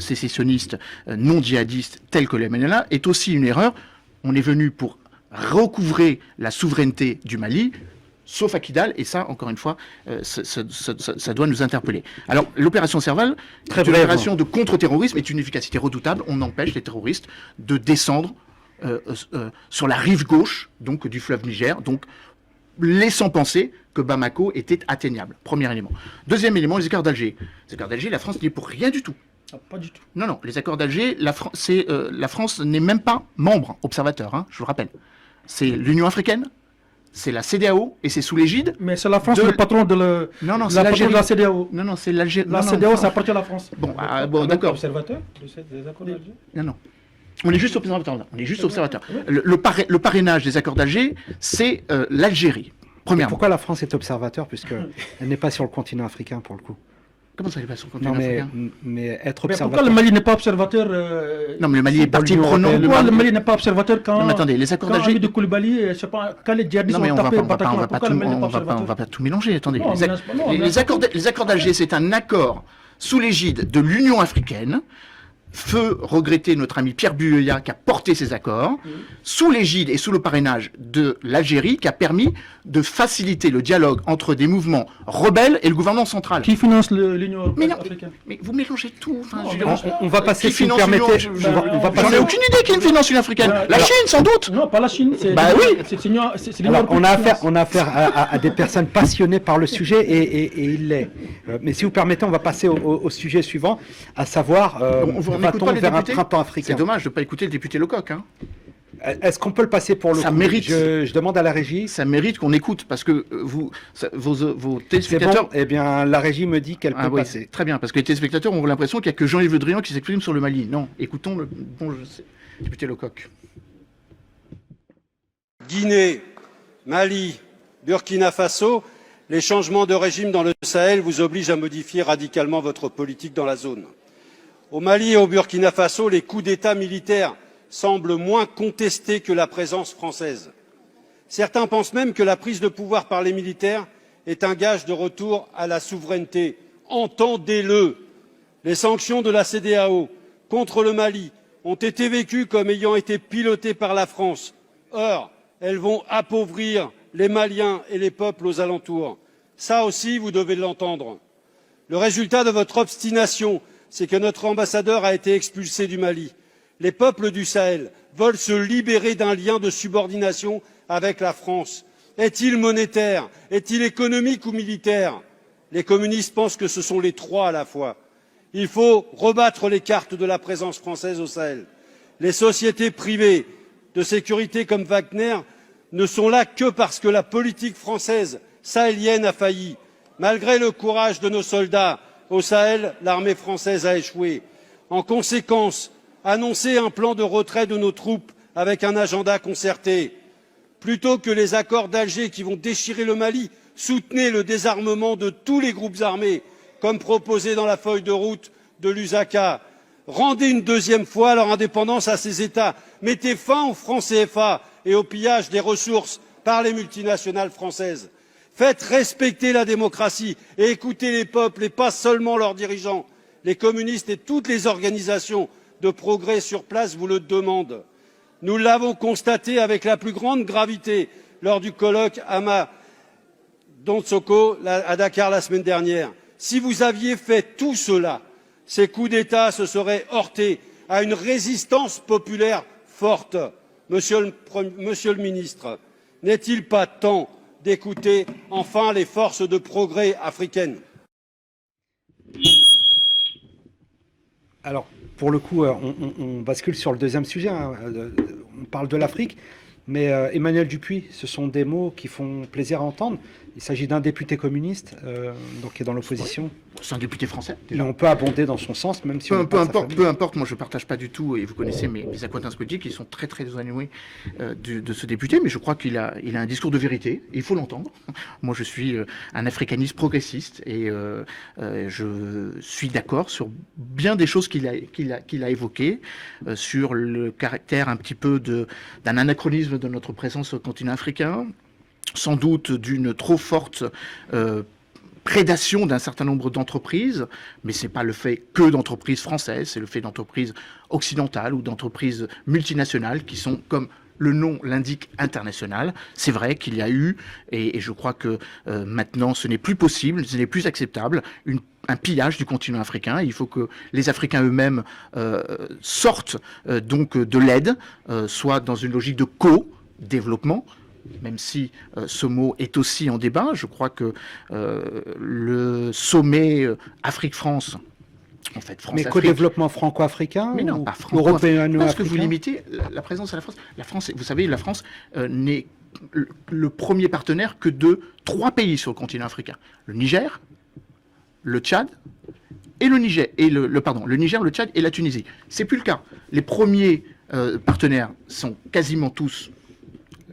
sécessionnistes, non djihadistes, tels que les MNLA, est aussi une erreur. On est venu pour recouvrer la souveraineté du Mali, sauf à Kidal, et ça, encore une fois, ça doit nous interpeller. Alors, l'opération Serval, une opération de contre-terrorisme, est une efficacité redoutable. On empêche les terroristes de descendre sur la rive gauche, donc du fleuve Niger, donc laissant penser que Bamako était atteignable. Premier élément. Deuxième élément, les accords d'Alger. Les accords d'Alger, la France n'y est pour rien du tout. Ah, pas du tout. Non, les accords d'Alger, la France n'est même pas membre, observateur, hein, je vous le rappelle. C'est l'Union africaine, c'est la CEDEAO, et c'est sous l'égide. Mais c'est la France le patron de la CEDEAO. Non, c'est l'Algérie. La CEDEAO, ça appartient à la France. Bon, d'accord. Observateur des accords d'Alger. Non. On est juste observateur là. Observateur. Le parrainage des accords d'Alger, c'est l'Algérie. Premièrement. Pourquoi la France est observateur, puisqu'elle n'est pas sur le continent africain pour le coup? Comment ça, il n'est pas sur le continent africain? Mais être observateur. Pourquoi le Mali n'est pas observateur Non, mais le Mali est partie prenante. Pourquoi le Mali n'est pas observateur quand... Non, mais attendez, les accords d'Alger... de Koulibaly, je sais pas, quand les djihadistes ont tapé Bataclan, pourquoi le Mali n'est pas observateur? On va pas tout mélanger, attendez. Les accords d'Alger, c'est un accord sous l'égide de l'Union africaine, feu regretter notre ami Pierre Buyoya qui a porté ces accords, sous l'égide et sous le parrainage de l'Algérie, qui a permis de faciliter le dialogue entre des mouvements rebelles et le gouvernement central. Qui finance l'Union Mais non, africaine? mais vous mélangez tout. Enfin, Non, je- On va passer, qui si vous finance permettez, l'Union- on va J'en passer ai au- aucune idée qui finance l'Union africaine. La Alors- Chine, sans doute. Non, pas la Chine. C'est Bah oui. c'est l'Union Alors, européenne on a qui affaire à des personnes passionnées par le sujet et il l'est. Mais si vous permettez, on va passer au sujet suivant, à savoir, On n'écoute va-t-on pas les vers un députés. printemps C'est africain? dommage de ne pas écouter le député Lecoq. Hein. Est-ce qu'on peut le passer pour le Ça coup? mérite. Je demande à la régie. Ça mérite qu'on écoute parce que vos C'est téléspectateurs. bon? Eh bien, la régie me dit qu'elle peut Ah oui, passer. très bien, parce que les téléspectateurs ont l'impression qu'il n'y a que Jean-Yves Le Drian qui s'exprime sur le Mali. Non, écoutons le bon député Lecoq. Guinée, Mali, Burkina Faso, les changements de régime dans le Sahel vous obligent à modifier radicalement votre politique dans la zone. Au Mali et au Burkina Faso, les coups d'État militaires semblent moins contestés que la présence française. Certains pensent même que la prise de pouvoir par les militaires est un gage de retour à la souveraineté. Entendez-le. Les sanctions de la CEDEAO contre le Mali ont été vécues comme ayant été pilotées par la France. Or, elles vont appauvrir les Maliens et les peuples aux alentours. Ça aussi, vous devez l'entendre. Le résultat de votre obstination, c'est que notre ambassadeur a été expulsé du Mali. Les peuples du Sahel veulent se libérer d'un lien de subordination avec la France. Est-il monétaire? Est-il économique ou militaire? Les communistes pensent que ce sont les trois à la fois. Il faut rebattre les cartes de la présence française au Sahel. Les sociétés privées de sécurité comme Wagner ne sont là que parce que la politique française sahélienne a failli. Malgré le courage de nos soldats, au Sahel, l'armée française a échoué. En conséquence, annoncez un plan de retrait de nos troupes avec un agenda concerté. Plutôt que les accords d'Alger qui vont déchirer le Mali, soutenez le désarmement de tous les groupes armés, comme proposé dans la feuille de route de Lusaka. Rendez une deuxième fois leur indépendance à ces États. Mettez fin au franc CFA et au pillage des ressources par les multinationales françaises. Faites respecter la démocratie et écoutez les peuples et pas seulement leurs dirigeants. Les communistes et toutes les organisations de progrès sur place vous le demandent. Nous l'avons constaté avec la plus grande gravité lors du colloque Ama Donsoko à Dakar la semaine dernière. Si vous aviez fait tout cela, ces coups d'État se seraient heurtés à une résistance populaire forte. Monsieur le ministre, n'est-il pas temps d'écouter enfin les forces de progrès africaines? Alors, pour le coup, on bascule sur le deuxième sujet. Hein. On parle de l'Afrique, mais Emmanuel Dupuis, ce sont des mots qui font plaisir à entendre. Il s'agit d'un député communiste, donc qui est dans l'opposition. C'est un député français. Et on peut abonder dans son sens, même si on Peu importe, moi je ne partage pas du tout, et vous connaissez mes acquaintances politiques, ils sont très très éloignés de ce député, mais je crois qu'il a un discours de vérité, et il faut l'entendre. Moi je suis un africaniste progressiste, et je suis d'accord sur bien des choses qu'il a évoquées, sur le caractère un petit peu d'un anachronisme de notre présence au continent africain, sans doute d'une trop forte prédation d'un certain nombre d'entreprises, mais ce n'est pas le fait que d'entreprises françaises, c'est le fait d'entreprises occidentales ou d'entreprises multinationales qui sont, comme le nom l'indique, internationales. C'est vrai qu'il y a eu, et je crois que maintenant ce n'est plus possible, ce n'est plus acceptable, un pillage du continent africain. Il faut que les Africains eux-mêmes sortent donc de l'aide, soit dans une logique de co-développement, même si ce mot est aussi en débat. Je crois que le sommet Afrique-France, en fait, Mais co-développement franco-africain mais non, ou pas franco-africain. européen-africain? Parce que vous limitez la présence à la France. La France, vous savez, la France n'est le premier partenaire que de 3 pays sur le continent africain. Le Niger, le Tchad et le Niger. Le Niger, le Tchad et la Tunisie. C'est plus le cas. Les premiers partenaires sont quasiment tous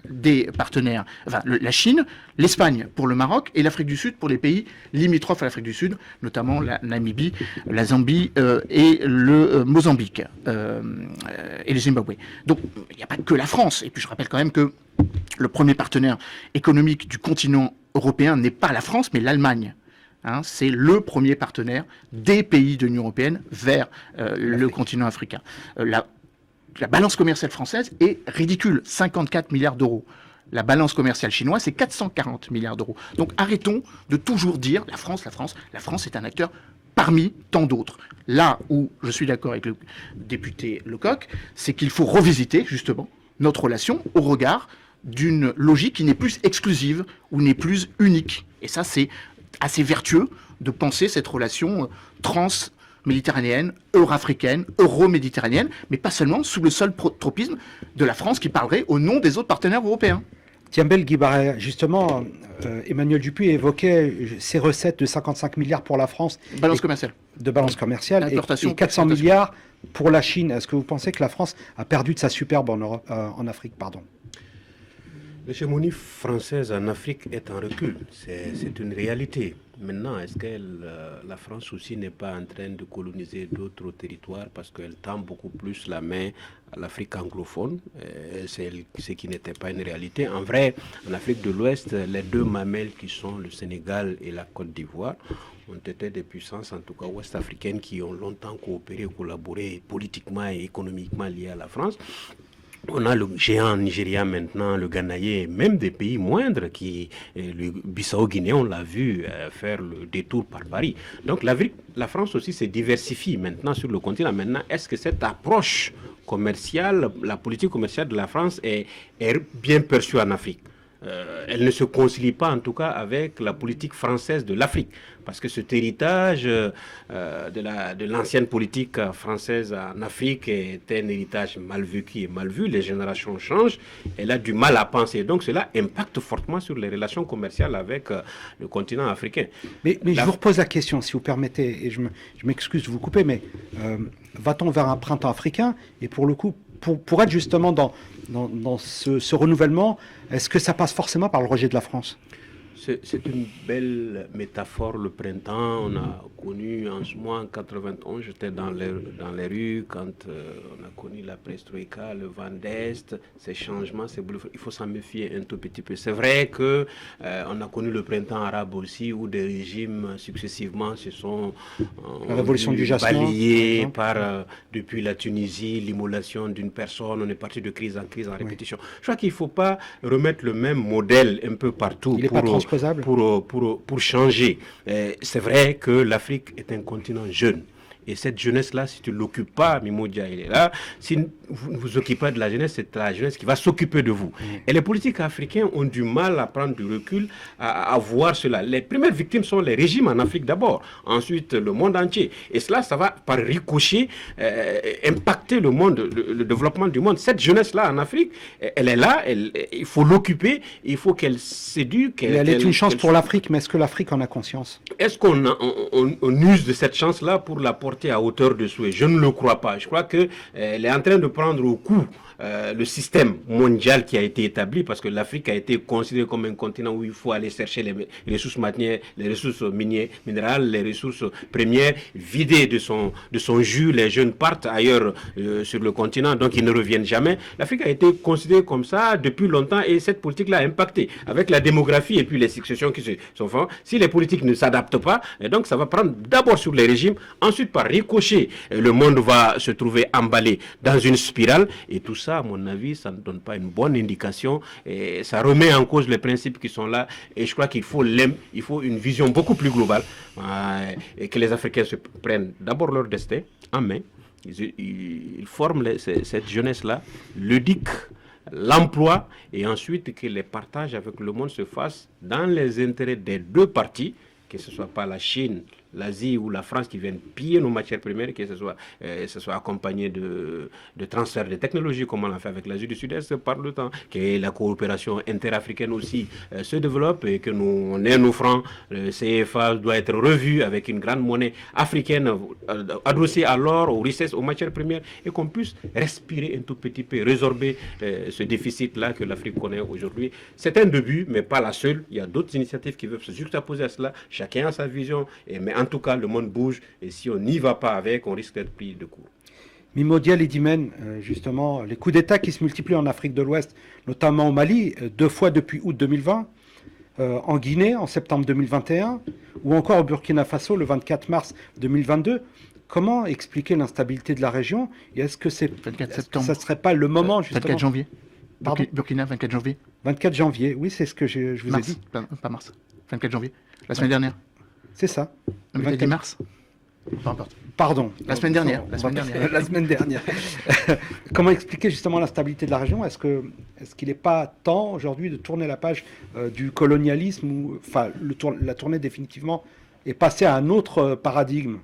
des partenaires, enfin la Chine, l'Espagne pour le Maroc et l'Afrique du Sud pour les pays limitrophes à l'Afrique du Sud, notamment la Namibie, la Zambie et le Mozambique et le Zimbabwe. Donc il n'y a pas que la France. Et puis je rappelle quand même que le premier partenaire économique du continent européen n'est pas la France mais l'Allemagne. C'est le premier partenaire des pays de l'Union européenne vers le continent africain. La balance commerciale française est ridicule, 54 milliards d'euros. La balance commerciale chinoise, c'est 440 milliards d'euros. Donc arrêtons de toujours dire la France est un acteur parmi tant d'autres. Là où je suis d'accord avec le député Lecoq, c'est qu'il faut revisiter justement notre relation au regard d'une logique qui n'est plus exclusive ou n'est plus unique. Et ça, c'est assez vertueux de penser cette relation trans-méditerranéenne, euro-africaine, euro-méditerranéenne, mais pas seulement sous le seul tropisme de la France qui parlerait au nom des autres partenaires européens. Tiambel Guibaret, justement, Emmanuel Dupuy évoquait ces recettes de 55 milliards pour la France. Balance commerciale. De balance commerciale et 400 milliards pour la Chine. Est-ce que vous pensez que la France a perdu de sa superbe en Afrique, pardon? L'hégémonie française en Afrique est en recul, c'est une réalité. Maintenant, est-ce que la France aussi n'est pas en train de coloniser d'autres territoires parce qu'elle tend beaucoup plus la main à l'Afrique anglophone, ce qui n'était pas une réalité. En vrai, en Afrique de l'Ouest, les deux mamelles qui sont le Sénégal et la Côte d'Ivoire ont été des puissances, en tout cas ouest-africaines, qui ont longtemps coopéré, collaboré politiquement et économiquement liées à la France. On a le géant Nigeria maintenant, le Ghanaï, même des pays moindres, le Bissau-Guinée, on l'a vu faire le détour par Paris. Donc la France aussi se diversifie maintenant sur le continent. Maintenant, est-ce que cette approche commerciale, la politique commerciale de la France est bien perçue en Afrique? Elle ne se concilie pas en tout cas avec la politique française de l'Afrique, parce que cet héritage de l'ancienne politique française en Afrique est un héritage mal vécu et mal vu. Les générations changent, elle a du mal à penser, donc cela impacte fortement sur les relations commerciales avec le continent africain. Mais je vous repose la question, si vous permettez, et je m'excuse de vous couper, mais va-t-on vers un printemps africain? Et pour le coup, pour être justement dans ce renouvellement, est-ce que ça passe forcément par le rejet de la France? C'est une belle métaphore, le printemps. On a connu, moi en 91, j'étais dans les rues quand on a connu la perestroïka, le vent d'Est, ces changements, ces bouleversements. Il faut s'en méfier un tout petit peu. C'est vrai que on a connu le printemps arabe aussi, où des régimes successivement se sont la révolution du jasmin, balayés par, depuis la Tunisie, l'immolation d'une personne. On est parti de crise en répétition. Je crois qu'il ne faut pas remettre le même modèle un peu partout. Il n'est pas transposable pour changer. C'est vrai que l'Afrique est un continent jeune. Et cette jeunesse-là, si tu ne l'occupes pas, Mimodia, il est là. Si vous ne vous occupez pas de la jeunesse, c'est la jeunesse qui va s'occuper de vous. Et les politiques africains ont du mal à prendre du recul, à voir cela. Les premières victimes sont les régimes en Afrique d'abord, ensuite le monde entier. Et cela, ça va par ricochet impacter le monde, le développement du monde. Cette jeunesse-là en Afrique, elle est là, il faut l'occuper, il faut qu'elle s'éduque. Elle est une chance pour l'Afrique, mais est-ce que l'Afrique en a conscience? Est-ce qu'on use de cette chance-là pour la porter à hauteur de souhait? Je ne le crois pas. Je crois qu'elle est en train de prendre au coup le système mondial qui a été établi, parce que l'Afrique a été considérée comme un continent où il faut aller chercher les ressources minières, les ressources minérales, les ressources premières, vider de son jus. Les jeunes partent ailleurs sur le continent, donc ils ne reviennent jamais. L'Afrique a été considérée comme ça depuis longtemps, et cette politique-là a impacté avec la démographie et puis les successions qui se sont faites. Si les politiques ne s'adaptent pas, et donc ça va prendre d'abord sur les régimes, ensuite par ricochet, le monde va se trouver emballé dans une spirale, et tout ça, à mon avis, ça ne donne pas une bonne indication, et ça remet en cause les principes qui sont là, et je crois qu'il faut une vision beaucoup plus globale, et que les Africains se prennent d'abord leur destin en main. Ils forment cette jeunesse-là, l'éduquent, l'emploi, et ensuite que les partages avec le monde se fassent dans les intérêts des deux parties, que ce ne soit pas la Chine, l'Asie ou la France qui viennent piller nos matières premières, que ce soit accompagné de transfert de technologies, comme on l'a fait avec l'Asie du Sud-Est par le temps, que la coopération interafricaine aussi se développe, et que on ait nos francs. Le CFA doit être revu avec une grande monnaie africaine adossée à l'or, aux richesses, aux matières premières, et qu'on puisse respirer un tout petit peu, résorber ce déficit-là que l'Afrique connaît aujourd'hui. C'est un début, mais pas la seule. Il y a d'autres initiatives qui veulent se juxtaposer à cela. Chacun a sa vision, mais en tout cas, le monde bouge, et si on n'y va pas avec, on risque d'être pris de court. Mimodia Lidimène, justement, les coups d'État qui se multiplient en Afrique de l'Ouest, notamment au Mali, 2 fois depuis août 2020, en Guinée en septembre 2021, ou encore au Burkina Faso le 24 mars 2022. Comment expliquer l'instabilité de la région? Et est-ce que ça ne serait pas le moment, justement... 24 janvier. Pardon Burkina, 24 janvier. 24 janvier, oui, c'est ce que je vous ai dit. Pas mars. 24 janvier. La semaine dernière. C'est ça. Non, mais t'as dit mars. Peu importe. Pardon. La semaine dernière. La semaine dernière. Comment expliquer justement l'instabilité de la région? Est-ce qu'il n'est pas temps aujourd'hui de tourner la page du colonialisme, ou enfin la tourner définitivement et passer à un autre paradigme?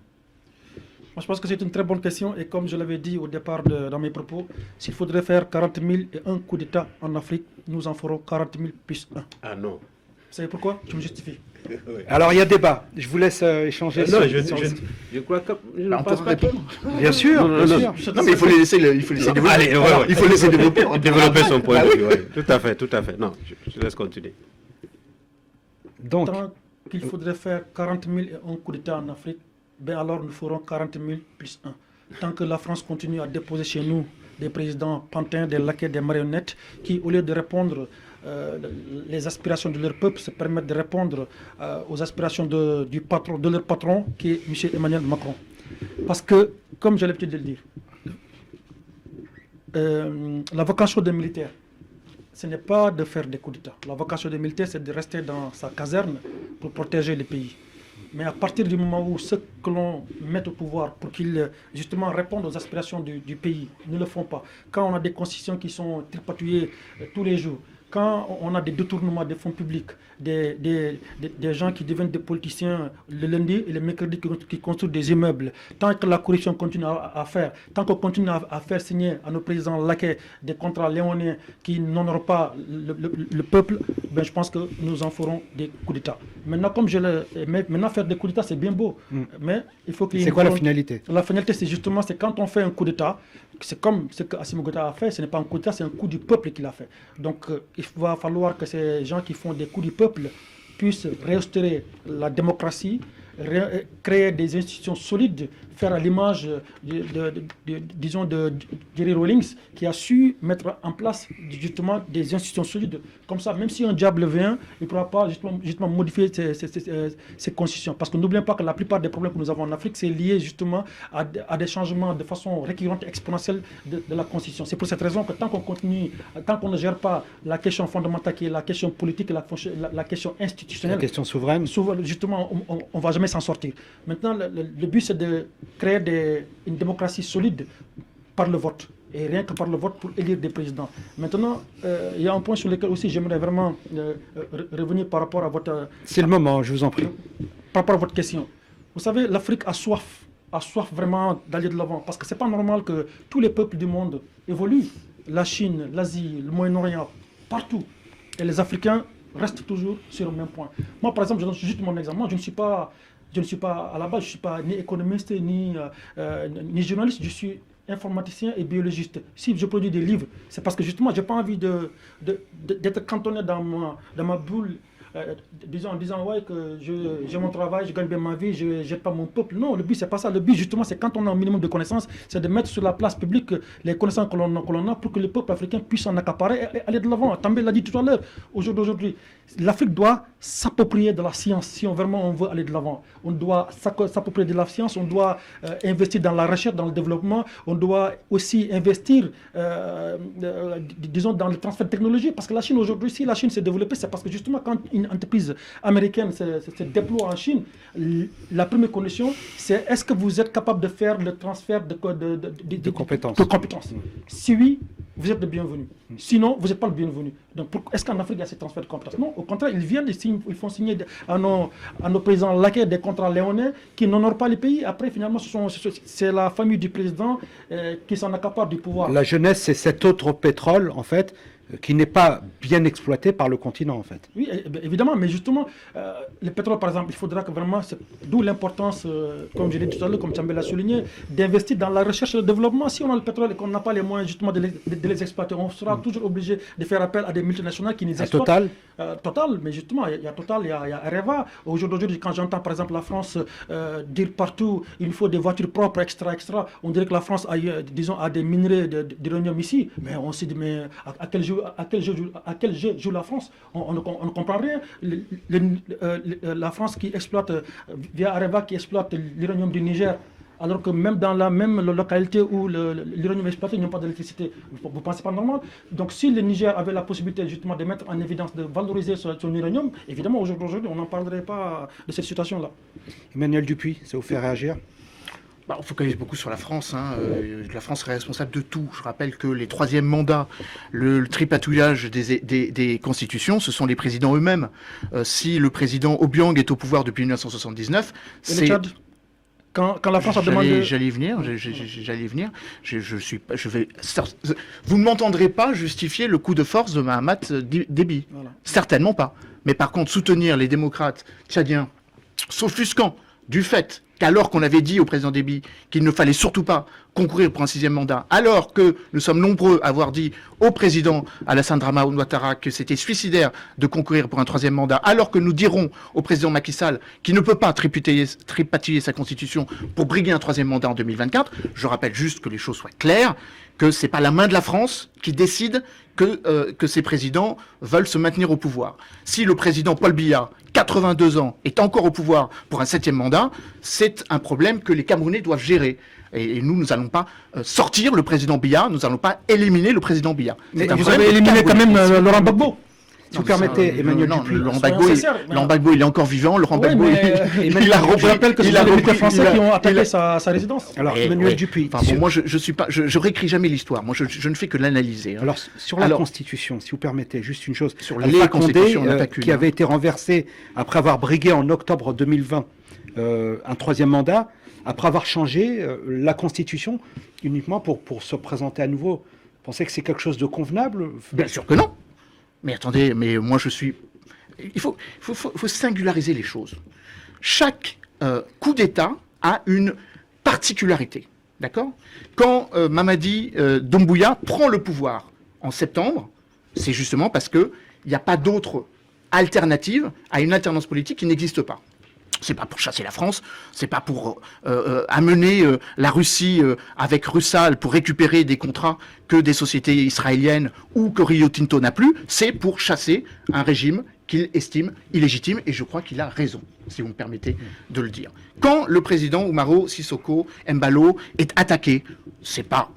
Moi, je pense que c'est une très bonne question. Et comme je l'avais dit au départ dans mes propos, s'il faudrait faire 40 000 et un coups d'État en Afrique, nous en ferons 40 000 plus 1. Ah non. Vous savez pourquoi? Je me justifie. Alors, il y a débat. Je vous laisse échanger. Non, je crois que je ne pense pas. Bien sûr. Non, mais il faut laisser développer. Allez, il faut laisser développer son point de vue. Tout à fait. Non, je laisse continuer. Donc, tant qu'il faudrait faire 40 000 et un coups d'État en Afrique, ben alors nous ferons 40 000 plus 1. Tant que la France continue à déposer chez nous des présidents pantins, des laquais, des marionnettes, qui, au lieu de répondre les aspirations de leur peuple, se permettent de répondre aux aspirations de leur patron, qui est M. Emmanuel Macron. Parce que, comme j'ai l'habitude de le dire, la vocation des militaires, ce n'est pas de faire des coups d'État. La vocation des militaires, c'est de rester dans sa caserne pour protéger le pays. Mais à partir du moment où ceux que l'on met au pouvoir pour qu'ils justement répondent aux aspirations du pays ne le font pas, quand on a des constitutions qui sont tripatouillées tous les jours, quand on a des détournements des fonds publics, des gens qui deviennent des politiciens le lundi et le mercredi qui construisent des immeubles, tant que la corruption continue à faire, tant qu'on continue à faire signer à nos présidents laquais des contrats léoniens qui n'honorent pas le peuple, ben je pense que nous en ferons des coups d'État. Maintenant, maintenant faire des coups d'État, c'est bien beau, mais il faut qu'il y ait... C'est quoi la finalité? La finalité, c'est justement quand on fait un coup d'État, c'est comme ce que Assimi Goïta a fait, ce n'est pas un coup d'État, c'est un coup du peuple qu'il a fait. Donc, il va falloir que ces gens qui font des coups du peuple puissent restaurer la démocratie, créer des institutions solides, faire à l'image disons de Jerry Rawlings, qui a su mettre en place justement des institutions solides. Comme ça, même si un diable vient, il ne pourra pas justement modifier ces constitutions. Parce que n'oublions pas que la plupart des problèmes que nous avons en Afrique, c'est lié justement à des changements de façon récurrente et exponentielle de la constitution. C'est pour cette raison que tant qu'on ne gère pas la question fondamentale qui est la question politique et la question institutionnelle, la question souveraine, justement, on ne va jamais s'en sortir. Maintenant, le but, c'est de créer une démocratie solide par le vote. Et rien que par le vote pour élire des présidents. Maintenant, il y a un point sur lequel aussi j'aimerais vraiment revenir par rapport à votre... C'est le moment, je vous en prie. Par rapport à votre question. Vous savez, l'Afrique a soif vraiment d'aller de l'avant. Parce que ce n'est pas normal que tous les peuples du monde évoluent. La Chine, l'Asie, le Moyen-Orient, partout. Et les Africains restent toujours sur le même point. Moi, par exemple, je donne juste mon exemple. Moi, je ne suis pas à la base, je ne suis pas ni économiste, ni journaliste, je suis informaticien et biologiste. Si je produis des livres, c'est parce que justement, je n'ai pas envie d'être cantonné dans ma bulle, en disant ouais, que j'ai mon travail, je gagne bien ma vie, je ne jette pas mon peuple. Non, le but, c'est pas ça. Le but, justement, c'est quand on a un minimum de connaissances, c'est de mettre sur la place publique les connaissances que l'on a pour que le peuple africain puisse en accaparer et aller de l'avant. També l'a dit tout à l'heure. Aujourd'hui, l'Afrique doit s'approprier de la science si on veut aller de l'avant. On doit s'approprier de la science, on doit investir dans la recherche, dans le développement, on doit aussi investir, disons, dans le transfert de technologie. Parce que la Chine aujourd'hui, si la Chine s'est développée, c'est parce que justement, quand une entreprise américaine se déploie en Chine, la première condition, c'est est-ce que vous êtes capable de faire le transfert de compétences. Si oui, vous êtes le bienvenu. Sinon, vous n'êtes pas le bienvenu. Donc, est-ce qu'en Afrique, il y a ces transferts de compétences? Non, au contraire, ils font signer à nos présidents laquais des contrats léonais qui n'honorent pas les pays. Après, finalement, c'est la famille du président qui s'en accapare du pouvoir. La jeunesse, c'est cet autre pétrole, en fait, qui n'est pas bien exploité par le continent, en fait. Oui, évidemment, mais justement, le pétrole, par exemple, il faudra que vraiment, d'où l'importance, comme je l'ai dit tout à l'heure, comme També l'a souligné, d'investir dans la recherche et le développement. Si on a le pétrole et qu'on n'a pas les moyens justement de les exploiter, on sera toujours obligé de faire appel à des multinationales qui nous exploitent. Total, mais justement, il y a Total, il y a Areva. Aujourd'hui, quand j'entends par exemple la France dire partout, il faut des voitures propres, extra, on dirait que la France a des minerais d'uranium ici, mais on se dit, mais à quel jour à quel jeu joue la France. On ne comprend rien. La France qui exploite, via Areva, qui exploite l'uranium du Niger, alors que même dans la même localité où l'uranium est exploité, ils n'ont pas d'électricité. Vous ne pensez pas normal? Donc si le Niger avait la possibilité justement de mettre en évidence, de valoriser son uranium, évidemment aujourd'hui on n'en parlerait pas de cette situation-là. Emmanuel Dupuis, ça vous fait réagir? On focalise beaucoup sur la France. La France est responsable de tout. Je rappelle que les troisièmes mandats, le tripatouillage des constitutions, ce sont les présidents eux-mêmes. Si le président Obiang est au pouvoir depuis 1979, c'est... Quand la France a demandé... J'allais y venir. Vous ne m'entendrez pas justifier le coup de force de Mahamat Déby. Voilà. Certainement pas. Mais par contre, soutenir les démocrates tchadiens, s'offusquant du fait qu'alors qu'on avait dit au président Déby qu'il ne fallait surtout pas concourir pour un 6e mandat, alors que nous sommes nombreux à avoir dit au président Alassane Dramane Ouattara que c'était suicidaire de concourir pour un 3e mandat, alors que nous dirons au président Macky Sall qu'il ne peut pas tripatouiller sa constitution pour briguer un 3e mandat en 2024, je rappelle juste que les choses soient claires, que c'est pas la main de la France qui décide que ces présidents veulent se maintenir au pouvoir. Si le président Paul Biya, 82 ans, est encore au pouvoir pour un 7e mandat, c'est un problème que les Camerounais doivent gérer. Et nous n'allons pas sortir le président Biya, nous n'allons pas éliminer le président Biya. Mais vous avez éliminé quand même Laurent Gbagbo. Si vous permettez, Emmanuel Dupuis. Laurent Gbagbo, il est encore vivant. Laurent Gbagbo, je rappelle que c'est les militaires français qui ont attaqué sa résidence. Alors, Emmanuel Dupuis. Moi, je réécris jamais l'histoire. Moi, je ne fais que l'analyser. Alors, sur la Constitution, si vous permettez, juste une chose. Sur la Condé, qui avait été renversé après avoir brigué en octobre 2020 un 3e mandat, après avoir changé la Constitution uniquement pour se présenter à nouveau. Vous pensez que c'est quelque chose de convenable? Bien sûr que non. Mais attendez, moi je suis... Il faut singulariser les choses. Chaque coup d'État a une particularité, d'accord? Quand Mamadi Doumbouya prend le pouvoir en septembre, c'est justement parce qu'il n'y a pas d'autre alternative à une alternance politique qui n'existe pas. C'est pas pour chasser la France, c'est pas pour amener la Russie avec Russal pour récupérer des contrats que des sociétés israéliennes ou que Rio Tinto n'a plus, c'est pour chasser un régime qu'il estime illégitime, et je crois qu'il a raison, si vous me permettez de le dire. Quand le président Umaro Sissoko Embalo est attaqué, c'est pas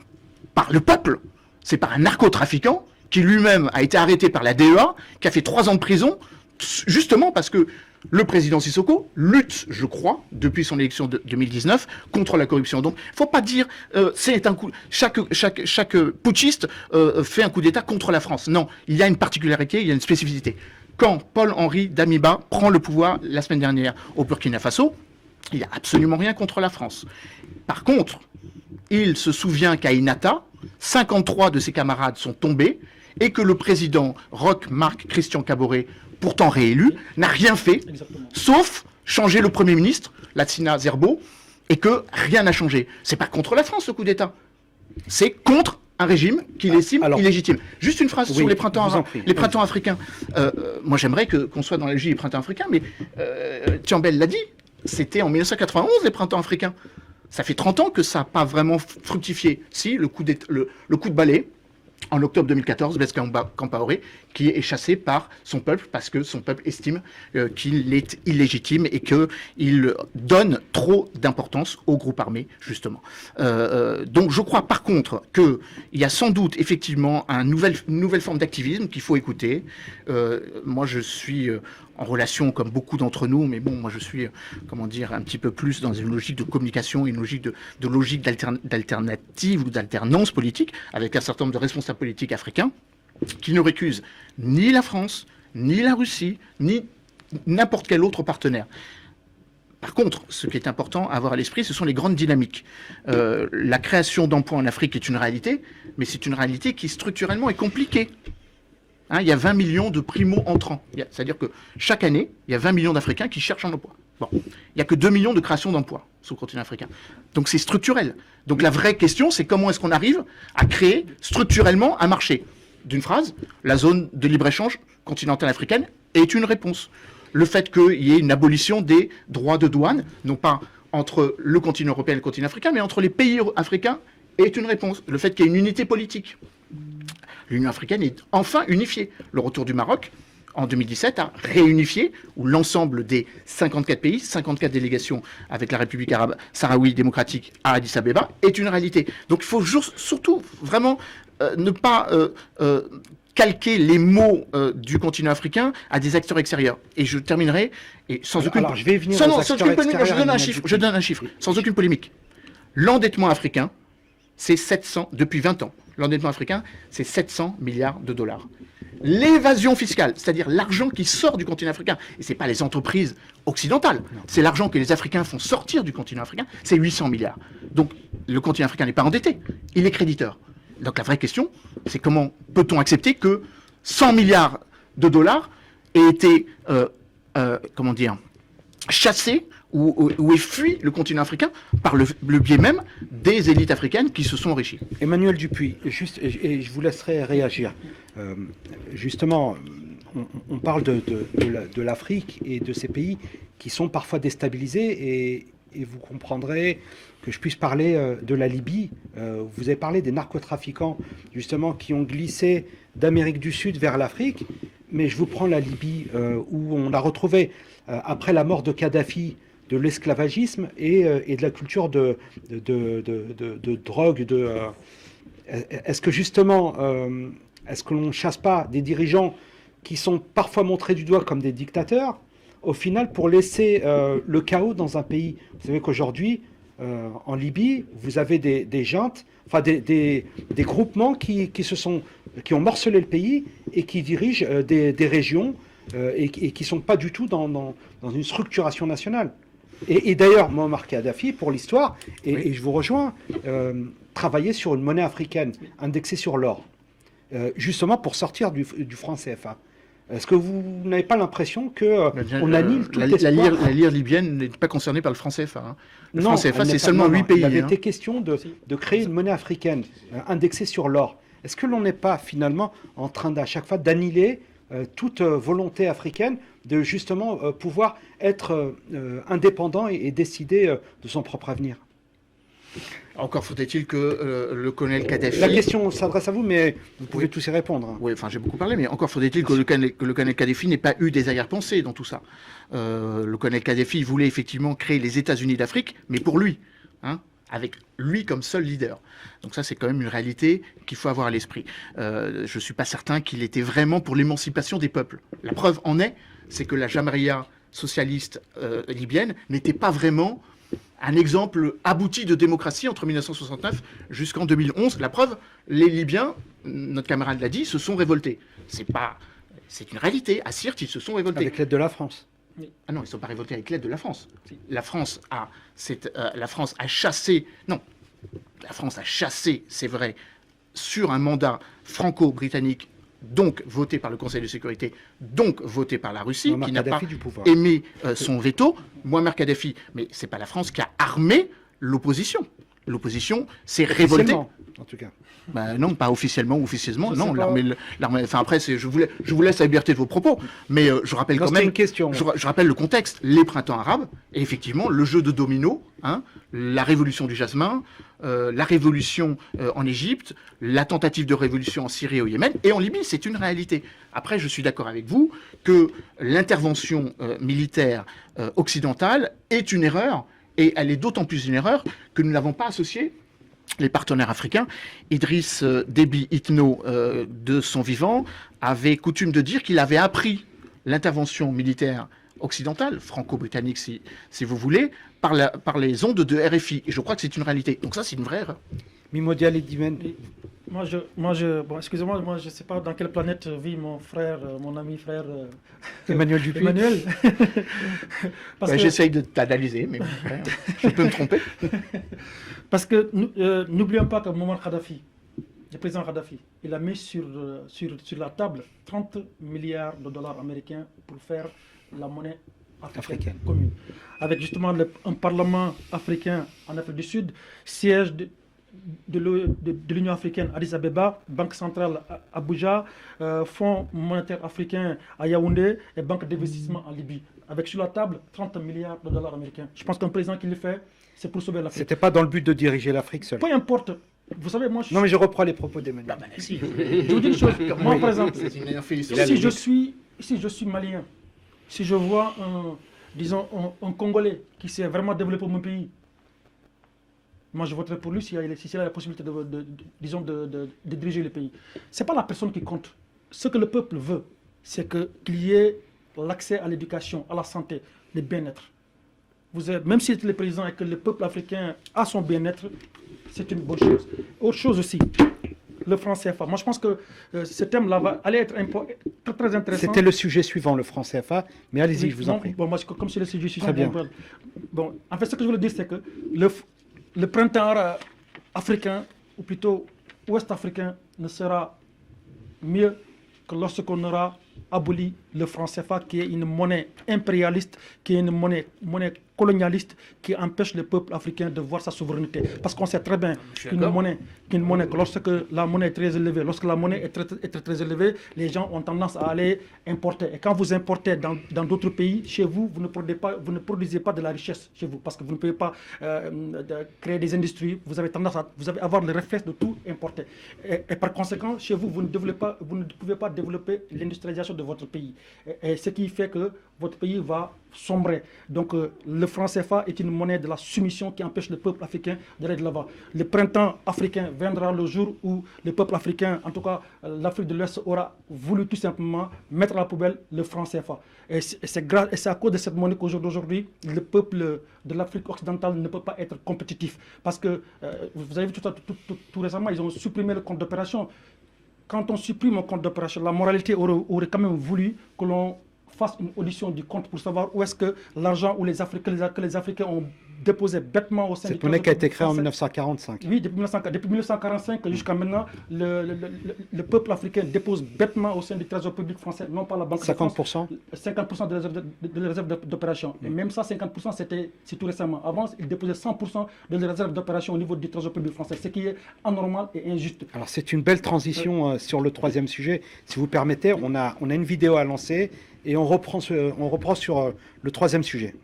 par le peuple, c'est par un narcotrafiquant qui lui-même a été arrêté par la DEA, qui a fait 3 ans de prison, justement parce que le président Sissoko lutte, je crois, depuis son élection de 2019, contre la corruption. Donc, il ne faut pas dire c'est un coup. Chaque putschiste fait un coup d'État contre la France. Non, il y a une particularité, il y a une spécificité. Quand Paul-Henri Damiba prend le pouvoir la semaine dernière au Burkina Faso, il n'y a absolument rien contre la France. Par contre, il se souvient qu'à Inata, 53 de ses camarades sont tombés et que le président Roch-Marc Christian Kaboré, pourtant réélu, n'a rien fait, sauf changer le Premier ministre, Latsina Zerbo, et que rien n'a changé. C'est pas contre la France, ce coup d'État. C'est contre un régime qu'il estime illégitime. Juste une phrase sur les printemps arabes, les printemps africains. Moi, j'aimerais qu'on soit dans la logique des printemps africains, mais Tiambel l'a dit, c'était en 1991, les printemps africains. Ça fait 30 ans que ça n'a pas vraiment fructifié. Si, le coup de balai, en octobre 2014, Blaise Compaoré, qui est chassé par son peuple parce que son peuple estime qu'il est illégitime et qu'il donne trop d'importance au groupe armé, justement. Donc je crois par contre qu'il y a sans doute effectivement une nouvelle forme d'activisme qu'il faut écouter. Moi je suis en relation comme beaucoup d'entre nous, mais bon, moi je suis, comment dire, un petit peu plus dans une logique de communication, une logique d'alternative ou d'alternance politique avec un certain nombre de responsables politiques africains qui ne récusent ni la France, ni la Russie, ni n'importe quel autre partenaire. Par contre, ce qui est important à avoir à l'esprit, ce sont les grandes dynamiques. La création d'emplois en Afrique est une réalité, mais c'est une réalité qui structurellement est compliquée. Il y a 20 millions de primo-entrants. C'est-à-dire que chaque année, il y a 20 millions d'Africains qui cherchent un emploi. Bon. Il n'y a que 2 millions de créations d'emplois sur le continent africain. Donc c'est structurel. Donc la vraie question, c'est comment est-ce qu'on arrive à créer structurellement un marché. D'une phrase, la zone de libre-échange continentale africaine est une réponse. Le fait qu'il y ait une abolition des droits de douane, non pas entre le continent européen et le continent africain, mais entre les pays africains, est une réponse. Le fait qu'il y ait une unité politique. L'Union africaine est enfin unifiée. Le retour du Maroc, en 2017, a réunifié, où l'ensemble des 54 pays, 54 délégations avec la République arabe sahraoui démocratique à Addis Abeba, est une réalité. Donc il faut surtout vraiment ne pas calquer les mots du continent africain à des acteurs extérieurs. Et je terminerai, et sans aucune... Alors, je vais venir sans, aux non, acteurs sans aucune polémique, extérieurs, je donne un chiffre, sans aucune polémique. L'endettement africain, c'est 700, depuis 20 ans, l'endettement africain, c'est 700 milliards de dollars. L'évasion fiscale, c'est-à-dire l'argent qui sort du continent africain, et ce n'est pas les entreprises occidentales, c'est l'argent que les Africains font sortir du continent africain, c'est 800 milliards. Donc le continent africain n'est pas endetté, il est créditeur. Donc la vraie question, c'est comment peut-on accepter que 100 milliards de dollars aient été, chassés ou aient fui le continent africain par le biais même des élites africaines qui se sont enrichies. Emmanuel Dupuis, juste, et je vous laisserai réagir. Justement, on parle de l'Afrique et de ces pays qui sont parfois déstabilisés, et vous comprendrez que je puisse parler de la Libye. Vous avez parlé des narcotrafiquants, justement, qui ont glissé d'Amérique du Sud vers l'Afrique, mais je vous prends la Libye, où on a retrouvé, après la mort de Kadhafi, de l'esclavagisme et de la culture de drogue. Est-ce que justement, est-ce que l'on ne chasse pas des dirigeants qui sont parfois montrés du doigt comme des dictateurs, au final, pour laisser le chaos dans un pays? Vous savez qu'aujourd'hui, en Libye, vous avez des juntes, enfin des groupements qui ont morcelé le pays et qui dirigent des régions et qui ne sont pas du tout dans une structuration nationale. Et d'ailleurs, Muammar Kadhafi, pour l'histoire, et je vous rejoins, travaillait sur une monnaie africaine indexée sur l'or, justement pour sortir du franc CFA. Est-ce que vous n'avez pas l'impression qu'on annule tout espoir? La lire libyenne n'est pas concernée par le franc CFA. Hein. Le franc CFA, c'est seulement 8 pays. Il avait été question de créer une monnaie africaine indexée sur l'or. Est-ce que l'on n'est pas finalement en train à chaque fois d'annihiler toute volonté africaine de justement pouvoir être indépendant et décider de son propre avenir? Encore faut-il que le colonel Kadhafi... La question s'adresse à vous, mais vous pouvez tous y répondre. Hein. Oui, enfin j'ai beaucoup parlé, mais encore faut-il que le colonel Kadhafi n'ait pas eu des arrière-pensées dans tout ça. Le colonel Kadhafi voulait effectivement créer les États-Unis d'Afrique, mais pour lui, hein, avec lui comme seul leader. Donc ça, c'est quand même une réalité qu'il faut avoir à l'esprit. Je ne suis pas certain qu'il était vraiment pour l'émancipation des peuples. La preuve en est, c'est que la Jamaria socialiste libyenne n'était pas vraiment un exemple abouti de démocratie entre 1969 jusqu'en 2011. La preuve, les Libyens, notre camarade l'a dit, se sont révoltés. C'est une réalité. À Sirte, ils se sont révoltés. Avec l'aide de la France. Ah non, ils ne sont pas révoltés avec l'aide de la France. La France a chassé... Non, la France a chassé, c'est vrai, sur un mandat franco-britannique, donc voté par le Conseil de sécurité, donc voté par la Russie, qui n'a pas émis son veto. Muammar Kadhafi, mais c'est pas la France qui a armé l'opposition. L'opposition s'est révoltée. En tout cas. Ben non, pas officiellement ou officieusement. Non, l'armée. Enfin après, je vous laisse la liberté de vos propos, mais je rappelle quand même. Une question. Je rappelle le contexte, les printemps arabes, et effectivement le jeu de domino, hein, la révolution du jasmin, la révolution en Égypte, la tentative de révolution en Syrie et au Yémen, et en Libye, c'est une réalité. Après, je suis d'accord avec vous que l'intervention militaire occidentale est une erreur, et elle est d'autant plus une erreur que nous n'avons pas associé les partenaires africains. Idriss Déby Itno, de son vivant, avait coutume de dire qu'il avait appris l'intervention militaire occidentale, franco-britannique si vous voulez, par les ondes de RFI. Et je crois que c'est une réalité. Donc ça, c'est une vraie erreur. Mimodia Ledimen. Bon, excusez-moi, moi je ne sais pas dans quelle planète vit mon frère, mon ami frère Emmanuel Dupuis. Emmanuel. J'essaye de t'analyser, mais je peux me tromper. Parce que n'oublions pas que Muammar Kadhafi, le président Kadhafi, il a mis sur la table 30 milliards de dollars américains pour faire la monnaie africaine commune. Avec justement un parlement africain en Afrique du Sud, siège de l'Union africaine Addis Abeba, Banque centrale à Abuja, Fonds monétaire africain à Yaoundé et Banque d'investissement en Libye. Avec sur la table 30 milliards de dollars américains. Je pense qu'un président qui le fait, c'est pour sauver l'Afrique. C'était pas dans le but de diriger l'Afrique seule. Peu importe vous savez, moi, Non, mais je reprends les propos d'Emmanuel. si. Je vous dis une chose. Moi, par exemple, C'est si je suis malien, si je vois un Congolais qui s'est vraiment développé mon pays, moi je voterai pour lui s'il a la possibilité de diriger le pays. Ce n'est pas la personne qui compte. Ce que le peuple veut, c'est qu'il y ait l'accès à l'éducation, à la santé, le bien-être. Même si c'est le président et que le peuple africain a son bien-être, c'est une bonne chose. Autre chose aussi, le franc CFA. Moi, je pense que ce thème-là va aller être très intéressant. C'était le sujet suivant, le franc CFA, mais allez-y, je vous en prie. Bon, moi, comme c'est le sujet suivant, Très bien. Bon, en fait, ce que je voulais dire, c'est que le printemps africain, ou plutôt ouest-africain, ne sera mieux que lorsqu'on aura aboli le franc CFA, qui est une monnaie impérialiste, qui est une monnaie colonialiste, qui empêche le peuple africain de voir sa souveraineté. Parce qu'on sait très bien qu'une monnaie, que lorsque la monnaie est très élevée, lorsque la monnaie est très élevée, les gens ont tendance à aller importer. Et quand vous importez dans d'autres pays, chez vous, vous ne produisez pas de la richesse chez vous, parce que vous ne pouvez pas créer des industries, vous avez tendance à avoir le réflexe de tout importer. Et par conséquent, chez vous, vous ne pouvez pas développer l'industrialisation de votre pays. Et ce qui fait que votre pays va sombrer. Donc le franc CFA est une monnaie de la soumission qui empêche le peuple africain d'aller de l'avant. Le printemps africain viendra le jour où le peuple africain, en tout cas l'Afrique de l'Ouest, aura voulu tout simplement mettre à la poubelle le franc CFA. Et c'est à cause de cette monnaie qu'aujourd'hui, le peuple de l'Afrique occidentale ne peut pas être compétitif. Parce que, vous avez vu tout récemment, ils ont supprimé le compte d'opération. Quand on supprime un compte d'opération, la moralité aurait quand même voulu que l'on fasse une audition du compte pour savoir où est-ce que l'argent ou que les Africains ont déposé bêtement au sein du Cette monnaie qui a été créée en 1945. Oui, depuis 1945 jusqu'à maintenant, le peuple africain dépose bêtement au sein du Trésor public français, non pas la Banque 50%. de France, 50% de les réserves d'opération. Et même ça, 50%, c'est tout récemment. Avant, ils déposaient 100% de les réserves d'opération au niveau du Trésor public français, ce qui est anormal et injuste. Alors c'est une belle transition sur le troisième sujet. Si vous permettez, on a une vidéo à lancer et on reprend sur le troisième sujet.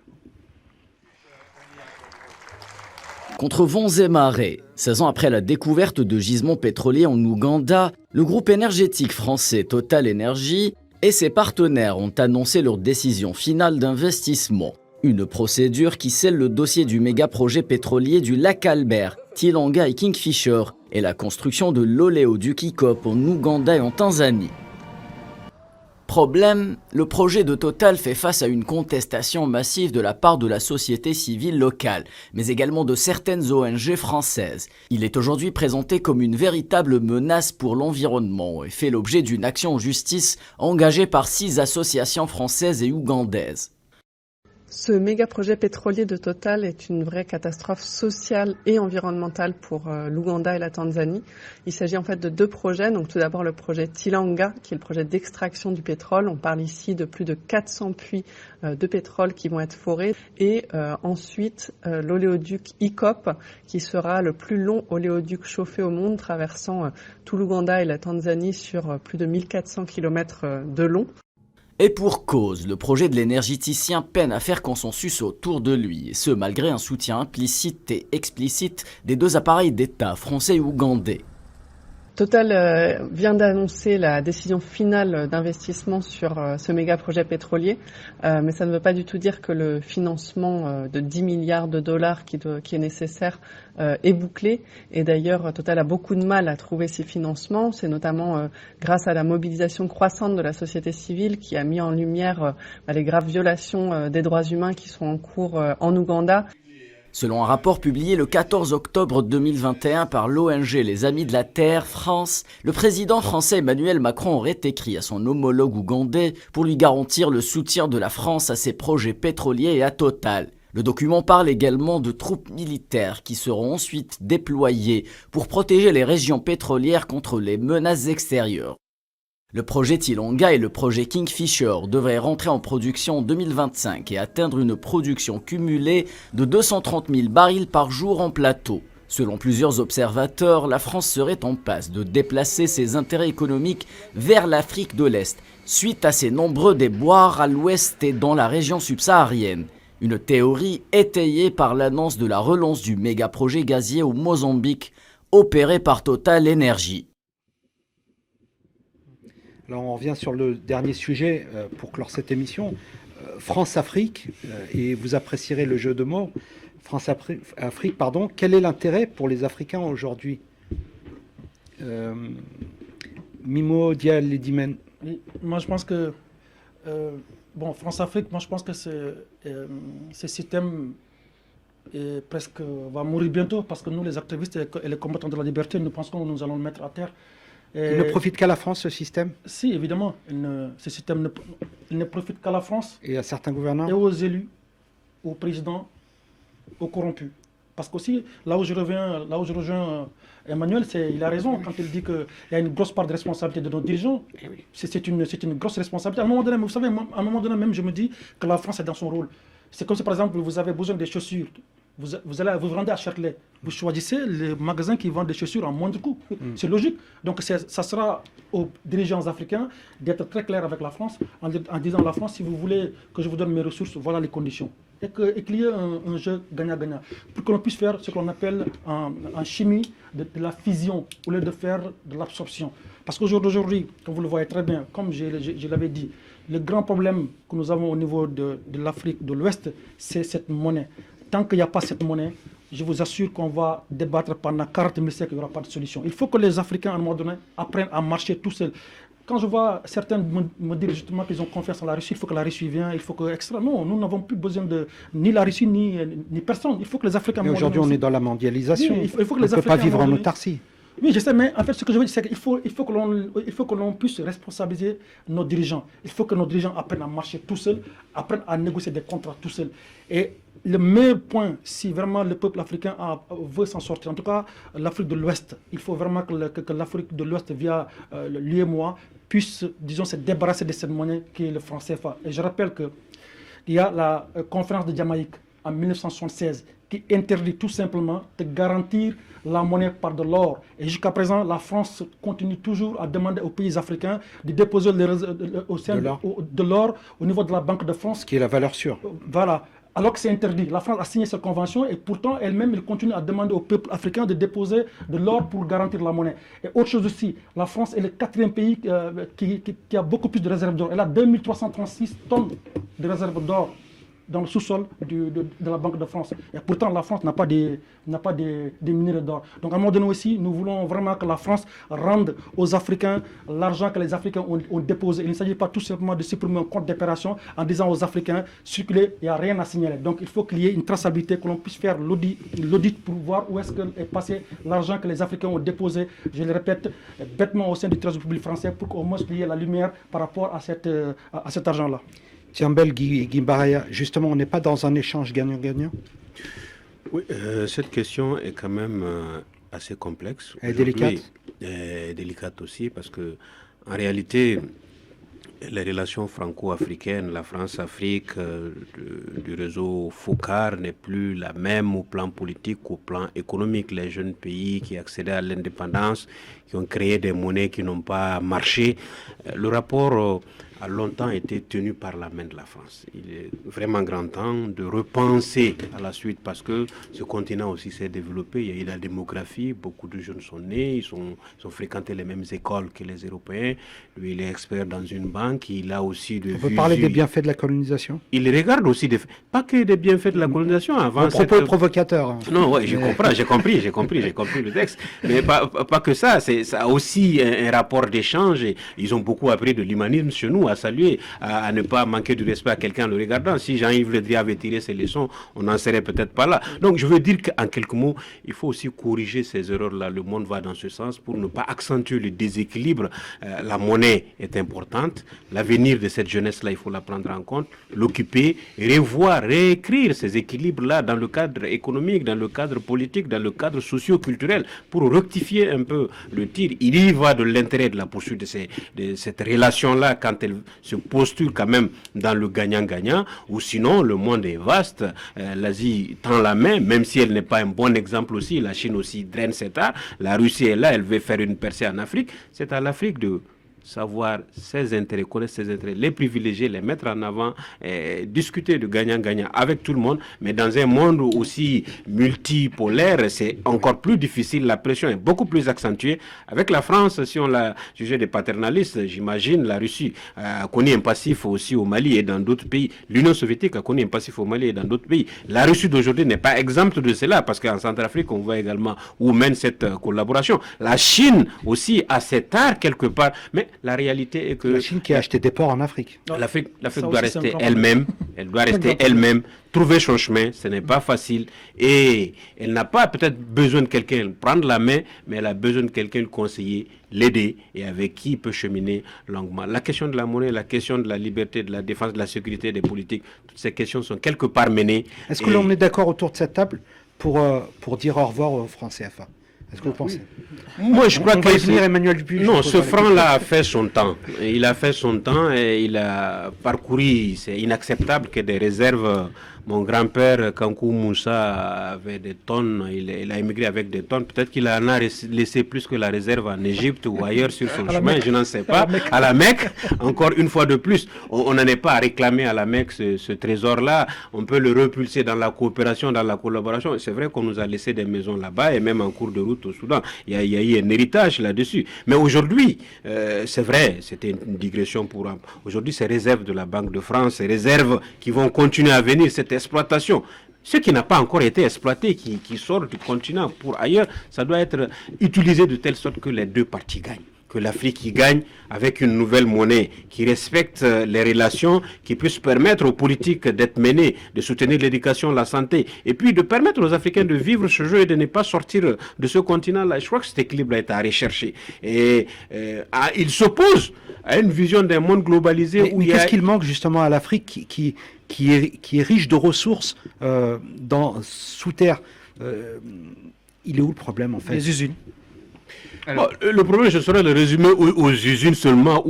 Contre vents et marées, 16 ans après la découverte de gisements pétroliers en Ouganda, le groupe énergétique français Total Energy et ses partenaires ont annoncé leur décision finale d'investissement. Une procédure qui scelle le dossier du méga-projet pétrolier du lac Albert, Tilanga et Kingfisher et la construction de l'oléoduc ICOP en Ouganda et en Tanzanie. Problème, le projet de Total fait face à une contestation massive de la part de la société civile locale, mais également de certaines ONG françaises. Il est aujourd'hui présenté comme une véritable menace pour l'environnement et fait l'objet d'une action en justice engagée par 6 associations françaises et ougandaises. Ce méga-projet pétrolier de Total est une vraie catastrophe sociale et environnementale pour l'Ouganda et la Tanzanie. Il s'agit en fait de 2 projets. Donc tout d'abord le projet Tilanga, qui est le projet d'extraction du pétrole. On parle ici de plus de 400 puits de pétrole qui vont être forés. Et ensuite l'oléoduc ICOP, qui sera le plus long oléoduc chauffé au monde, traversant tout l'Ouganda et la Tanzanie sur plus de 1400 km de long. Et pour cause, le projet de l'énergéticien peine à faire consensus autour de lui, et ce malgré un soutien implicite et explicite des 2 appareils d'État, français et ougandais. Total vient d'annoncer la décision finale d'investissement sur ce méga projet pétrolier, mais ça ne veut pas du tout dire que le financement de 10 milliards de dollars qui est nécessaire est bouclé. Et d'ailleurs, Total a beaucoup de mal à trouver ces financements. C'est notamment grâce à la mobilisation croissante de la société civile qui a mis en lumière les graves violations des droits humains qui sont en cours en Ouganda. Selon un rapport publié le 14 octobre 2021 par l'ONG Les Amis de la Terre France, le président français Emmanuel Macron aurait écrit à son homologue ougandais pour lui garantir le soutien de la France à ses projets pétroliers et à Total. Le document parle également de troupes militaires qui seront ensuite déployées pour protéger les régions pétrolières contre les menaces extérieures. Le projet Tilanga et le projet Kingfisher devraient rentrer en production en 2025 et atteindre une production cumulée de 230 000 barils par jour en plateau. Selon plusieurs observateurs, la France serait en passe de déplacer ses intérêts économiques vers l'Afrique de l'Est, suite à ses nombreux déboires à l'ouest et dans la région subsaharienne. Une théorie étayée par l'annonce de la relance du méga-projet gazier au Mozambique opéré par Total Energy. Alors on revient sur le dernier sujet pour clore cette émission. France-Afrique, et vous apprécierez le jeu de mots. France-Afrique, pardon. Quel est l'intérêt pour les Africains aujourd'hui? Mimo Dialedimen. Moi, je pense que France-Afrique, moi je pense que ce système presque va mourir bientôt parce que nous, les activistes et les combattants de la liberté, nous pensons que nous allons le mettre à terre. Il ne profite qu'à la France, ce système? Si, évidemment. Ce système ne profite qu'à la France. Et à certains gouvernants? Et aux élus, aux présidents, aux corrompus. Parce qu'aussi, là où je rejoins Emmanuel, il a raison quand il dit qu'il y a une grosse part de responsabilité de nos dirigeants. C'est une grosse responsabilité. À un moment donné, vous savez, à un moment donné même, je me dis que la France est dans son rôle. C'est comme si, par exemple, vous avez besoin des chaussures. Vous rendez à Châtelet. Vous choisissez le magasin qui vend des chaussures à moindre coût. C'est logique. Donc, ça sera aux dirigeants africains d'être très clairs avec la France en disant à la France, si vous voulez que je vous donne mes ressources, voilà les conditions. Et qu'il y ait un jeu gagnant-gagnant. Pour que l'on puisse faire ce qu'on appelle en chimie de la fission au lieu de faire de l'absorption. Parce qu'aujourd'hui, comme vous le voyez très bien, comme je l'avais dit, le grand problème que nous avons au niveau de l'Afrique de l'Ouest, c'est cette monnaie. Tant qu'il n'y a pas cette monnaie, je vous assure qu'on va débattre pendant 40 000 siècles, il n'y aura pas de solution. Il faut que les Africains, à un moment donné, apprennent à marcher tout seuls. Quand je vois certains me dire justement qu'ils ont confiance en la Russie, il faut que la Russie vienne, il faut que... Non, nous n'avons plus besoin de ni la Russie, ni personne. Il faut que les Africains... Mais aujourd'hui, on est dans la mondialisation. Oui, il faut que on ne peut pas vivre en autarcie. Oui, je sais, mais en fait, ce que je veux dire, c'est qu'il faut que l'on puisse responsabiliser nos dirigeants. Il faut que nos dirigeants apprennent à marcher tout seuls, apprennent à négocier des contrats tout seuls. Et le meilleur point, si vraiment le peuple africain veut s'en sortir, en tout cas l'Afrique de l'Ouest, il faut vraiment que l'Afrique de l'Ouest, via l'UEMOA, puisse, disons, se débarrasser de cette monnaie qui est le franc CFA. Et je rappelle qu'il y a la conférence de Jamaïque en 1976 qui interdit tout simplement de garantir la monnaie par de l'or. Et jusqu'à présent, la France continue toujours à demander aux pays africains de déposer de l'or au niveau de la Banque de France. Qui est la valeur sûre. Voilà. Alors que c'est interdit. La France a signé cette convention et pourtant elle-même elle continue à demander au peuple africain de déposer de l'or pour garantir la monnaie. Et autre chose aussi, la France est le 4e pays qui a beaucoup plus de réserves d'or. Elle a 2336 tonnes de réserves d'or dans le sous-sol de la Banque de France. Et pourtant, la France n'a pas des minéraux d'or. Donc, à un moment donné aussi, nous voulons vraiment que la France rende aux Africains l'argent que les Africains ont déposé. Il ne s'agit pas tout simplement de supprimer un compte d'opération en disant aux Africains, circulez, il n'y a rien à signaler. Donc, il faut qu'il y ait une traçabilité, que l'on puisse faire l'audit pour voir où est-ce est passé l'argent que les Africains ont déposé, je le répète, bêtement au sein du Trésor public français, pour qu'au moins il y ait la lumière par rapport à cet argent-là. Tiambel Guimbaraya, justement, on n'est pas dans un échange gagnant-gagnant? Oui, cette question est quand même assez complexe. Elle est délicate. Délicate aussi, parce que en réalité, les relations franco-africaines, la France-Afrique, du réseau FOCAR n'est plus la même au plan politique qu'au plan économique. Les jeunes pays qui accédaient à l'indépendance, qui ont créé des monnaies qui n'ont pas marché. Le rapport a longtemps été tenu par la main de la France. Il est vraiment grand temps de repenser à la suite parce que ce continent aussi s'est développé. Il y a eu la démographie, beaucoup de jeunes sont nés, ils ont fréquenté les mêmes écoles que les Européens. Lui, il est expert dans une banque, il a aussi de... On peut parler des bienfaits de la colonisation? Il regarde aussi, pas que des bienfaits de la colonisation. Avant un propos provocateur. Hein. Non, ouais, j'ai compris le texte. Mais pas que ça, ça a aussi un rapport d'échange. Ils ont beaucoup appris de l'humanisme chez nous, à saluer, à ne pas manquer de respect à quelqu'un en le regardant. Si Jean-Yves Le Drian avait tiré ses leçons, on n'en serait peut-être pas là. Donc je veux dire qu'en quelques mots, il faut aussi corriger ces erreurs-là. Le monde va dans ce sens pour ne pas accentuer le déséquilibre. La monnaie est importante. L'avenir de cette jeunesse-là, il faut la prendre en compte, l'occuper, revoir, réécrire ces équilibres-là dans le cadre économique, dans le cadre politique, dans le cadre socio-culturel, pour rectifier un peu le tir. Il y va de l'intérêt de la poursuite de cette relation-là quand elle se postule quand même dans le gagnant-gagnant, ou sinon le monde est vaste, l'Asie tend la main, même si elle n'est pas un bon exemple aussi, la Chine aussi draine cet art, la Russie est là, elle veut faire une percée en Afrique, c'est à l'Afrique de savoir ses intérêts, connaître ses intérêts, les privilégier, les mettre en avant, discuter de gagnant-gagnant avec tout le monde, mais dans un monde aussi multipolaire, c'est encore plus difficile, la pression est beaucoup plus accentuée. Avec la France, si on l'a jugé des paternalistes, j'imagine, la Russie a connu un passif aussi au Mali et dans d'autres pays. L'Union soviétique a connu un passif au Mali et dans d'autres pays. La Russie d'aujourd'hui n'est pas exempte de cela, parce qu'en Centrafrique, on voit également où mène cette collaboration. La Chine aussi a cet art quelque part, mais la réalité est que... La Chine qui a acheté des ports en Afrique. L'Afrique doit rester elle-même, elle doit rester elle-même, trouver son chemin, ce n'est pas facile, et elle n'a pas peut-être besoin de quelqu'un prendre la main, mais elle a besoin de quelqu'un le conseiller, l'aider, et avec qui il peut cheminer longuement. La question de la monnaie, la question de la liberté, de la défense, de la sécurité, des politiques, toutes ces questions sont quelque part menées. Est-ce que l'on est d'accord autour de cette table pour dire au revoir au franc CFA? Est-ce que vous pensez? Moi, je crois que Emmanuel Dupuy. Non, ce franc-là a fait son temps. Il a fait son temps et il a parcouru. C'est inacceptable que des réserves. Mon grand-père, Kankou Moussa, avait des tonnes. Il a émigré avec des tonnes. Peut-être qu'il en a laissé plus que la réserve en Égypte ou ailleurs sur son chemin. Je n'en sais pas. À la Mecque, encore une fois de plus, on n'en est pas à réclamer à la Mecque ce trésor-là. On peut le repulser dans la coopération, dans la collaboration. C'est vrai qu'on nous a laissé des maisons là-bas et même en cours de route au Soudan. Il y a eu un héritage là-dessus. Mais aujourd'hui, c'est vrai, c'était une digression pour... Aujourd'hui, ces réserves de la Banque de France, ces réserves qui vont continuer à venir, cette exploitation. Ce qui n'a pas encore été exploité, qui sort du continent pour ailleurs, ça doit être utilisé de telle sorte que les deux parties gagnent. Que l'Afrique y gagne avec une nouvelle monnaie qui respecte les relations, qui puisse permettre aux politiques d'être menées, de soutenir l'éducation, la santé, et puis de permettre aux Africains de vivre ce jeu et de ne pas sortir de ce continent-là. Je crois que cet équilibre est à rechercher. Et il s'oppose à une vision d'un monde globalisé. Mais qu'est-ce qu'il manque justement à l'Afrique qui est riche de ressources sous terre? Il est où le problème en fait? Les usines. Bon, le problème, ce serait de résumer aux usines seulement,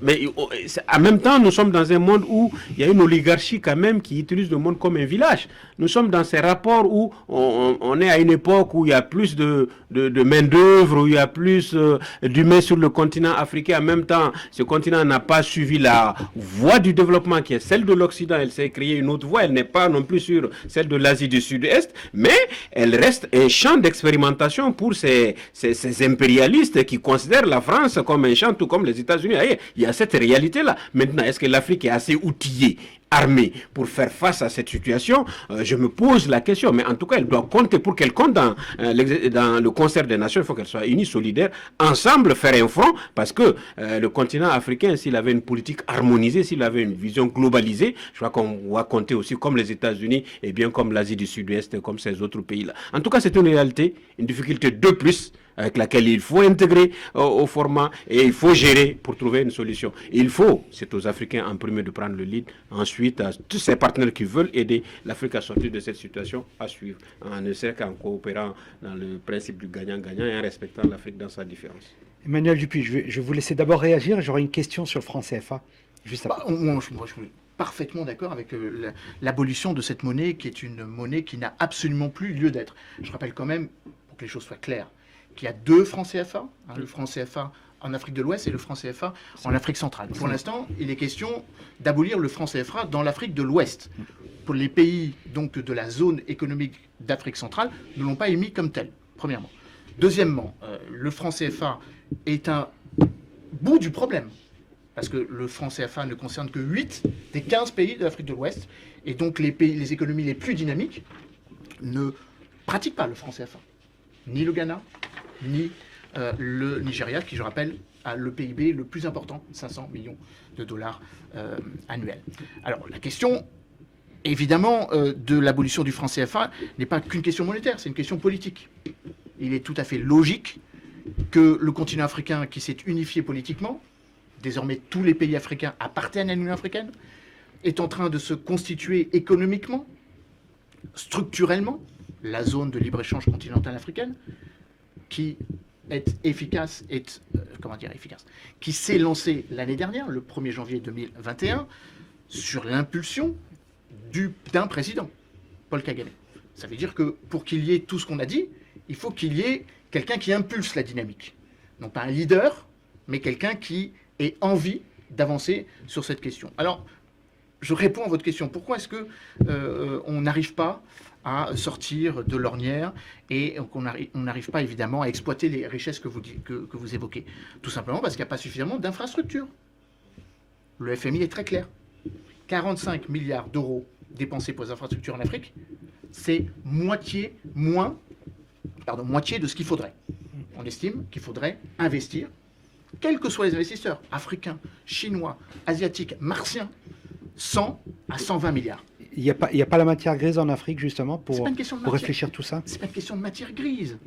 mais en même temps, nous sommes dans un monde où il y a une oligarchie quand même qui utilise le monde comme un village. Nous sommes dans ces rapports où on est à une époque où il y a plus de main-d'œuvre, où il y a plus d'humains sur le continent africain. En même temps, ce continent n'a pas suivi la voie du développement qui est celle de l'Occident. Elle s'est créée une autre voie. Elle n'est pas non plus sur celle de l'Asie du Sud-Est, mais elle reste un champ d'expérimentation pour ces impérialistes qui considèrent la France comme un champ, tout comme les États-Unis. Il y a cette réalité-là. Maintenant, est-ce que l'Afrique est assez outillée, armée pour faire face à cette situation? Je me pose la question, mais en tout cas, elle doit compter. Pour qu'elle compte dans le concert des nations, il faut qu'elle soit unie, solidaire, ensemble, faire un front, parce que le continent africain, s'il avait une politique harmonisée, s'il avait une vision globalisée, je crois qu'on va compter aussi comme les États-Unis et bien comme l'Asie du Sud-Est, comme ces autres pays-là. En tout cas, c'est une réalité, une difficulté de plus, avec laquelle il faut intégrer au format et il faut gérer pour trouver une solution. C'est aux Africains en premier de prendre le lead, ensuite à tous ces partenaires qui veulent aider l'Afrique à sortir de cette situation à suivre, ne serait qu'en coopérant dans le principe du gagnant-gagnant et en respectant l'Afrique dans sa différence. Emmanuel Dupuy, je vais vous laisser d'abord réagir, j'aurai une question sur le franc CFA. Juste après. Je suis parfaitement d'accord avec l'abolition de cette monnaie qui est une monnaie qui n'a absolument plus lieu d'être. Je rappelle quand même, pour que les choses soient claires, qu'il y a deux francs CFA, le franc CFA en Afrique de l'Ouest et le franc CFA en Afrique centrale. Pour l'instant, il est question d'abolir le franc CFA dans l'Afrique de l'Ouest. Pour les pays donc de la zone économique d'Afrique centrale, ne l'ont pas émis comme tel, premièrement. Deuxièmement, le franc CFA est un bout du problème, parce que le franc CFA ne concerne que 8 des 15 pays de l'Afrique de l'Ouest, et donc les économies les plus dynamiques ne pratiquent pas le franc CFA. Ni le Ghana, ni le Nigeria, qui, je rappelle, a le PIB le plus important, 500 millions de dollars annuels. Alors, la question, évidemment, de l'abolition du franc CFA n'est pas qu'une question monétaire, c'est une question politique. Il est tout à fait logique que le continent africain, qui s'est unifié politiquement, désormais tous les pays africains appartiennent à l'Union africaine, est en train de se constituer économiquement, structurellement, la zone de libre-échange continentale africaine, qui est efficace, qui s'est lancée l'année dernière, le 1er janvier 2021, sur l'impulsion d'un président, Paul Kagame. Ça veut dire que pour qu'il y ait tout ce qu'on a dit, il faut qu'il y ait quelqu'un qui impulse la dynamique. Non pas un leader, mais quelqu'un qui ait envie d'avancer sur cette question. Alors, je réponds à votre question. Pourquoi est-ce que on n'arrive pas à sortir de l'ornière et qu'on n'arrive pas évidemment à exploiter les richesses que vous évoquez? Tout simplement parce qu'il n'y a pas suffisamment d'infrastructures. Le FMI est très clair. 45 milliards d'euros dépensés pour les infrastructures en Afrique, c'est moitié de ce qu'il faudrait. On estime qu'il faudrait investir, quels que soient les investisseurs, africains, chinois, asiatiques, martiens, 100 à 120 milliards. Il n'y a pas la matière grise en Afrique, justement, pour réfléchir réfléchir tout ça? C'est pas une question de matière grise.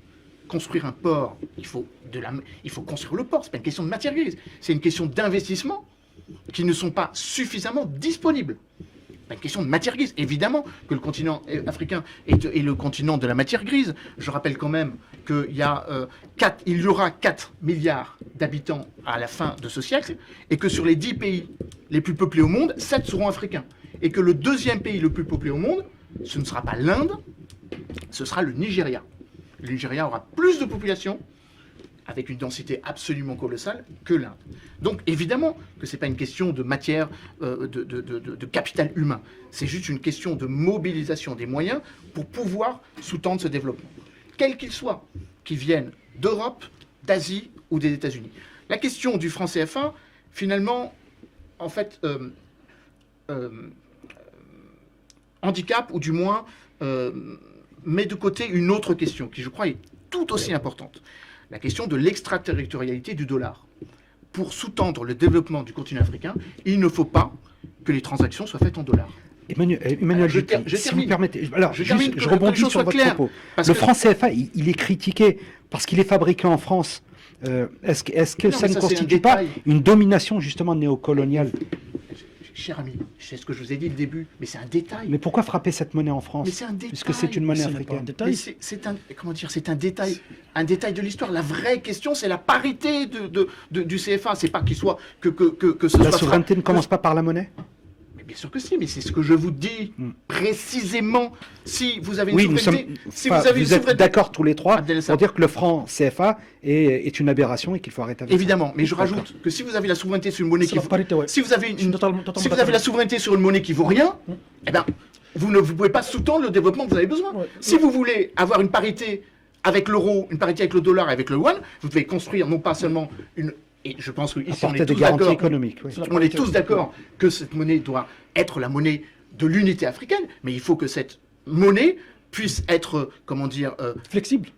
Construire un port, il faut construire le port, c'est pas une question de matière grise. C'est une question d'investissement qui ne sont pas suffisamment disponibles. Pas une question de matière grise. Évidemment que le continent africain est le continent de la matière grise. Je rappelle quand même qu'il y aura 4 milliards d'habitants à la fin de ce siècle et que sur les 10 pays les plus peuplés au monde, 7 seront africains. Et que le deuxième pays le plus peuplé au monde, ce ne sera pas l'Inde, ce sera le Nigeria. Le Nigeria aura plus de population, avec une densité absolument colossale, que l'Inde. Donc évidemment que ce n'est pas une question de matière, de capital humain. C'est juste une question de mobilisation des moyens pour pouvoir sous-tendre ce développement. Quel qu'il soit, qu'ils viennent d'Europe, d'Asie ou des États-Unis. La question du franc CFA, finalement, en fait, handicap, ou du moins met de côté une autre question qui, je crois, est tout aussi importante. La question de l'extraterritorialité du dollar. Pour sous-tendre le développement du continent africain, il ne faut pas que les transactions soient faites en dollars. Emmanuel, si vous permettez, alors je rebondis sur votre propos. Le franc CFA, il est critiqué parce qu'il est fabriqué en France. Est-ce que ça ne constitue pas une domination justement néocoloniale? Cher ami, c'est ce que je vous ai dit au début, mais c'est un détail. Mais pourquoi frapper cette monnaie en France? Mais c'est un détail. Puisque c'est une monnaie africaine. C'est un détail de l'histoire. La vraie question, c'est la parité du CFA. C'est pas qu'il soit que ce soit. La souveraineté ne commence pas par la monnaie? Mais bien sûr que si, mais c'est ce que je vous dis précisément. Si vous avez une souveraineté, vous êtes d'accord tous les trois pour dire que le franc CFA est une aberration et qu'il faut arrêter avec évidemment, ça. mais je rajoute que si vous avez la souveraineté sur une monnaie si vous avez la souveraineté sur une monnaie qui vaut rien, eh ben vous pouvez pas sous-tendre le développement que vous avez besoin. Si vous voulez avoir une parité avec l'euro, une parité avec le dollar et avec le yuan, vous devez construire non pas seulement une. Et je pense qu'ici, on est tous d'accord. On est tous d'accord que cette monnaie doit être la monnaie de l'unité africaine, mais il faut que cette monnaie puisse être, flexible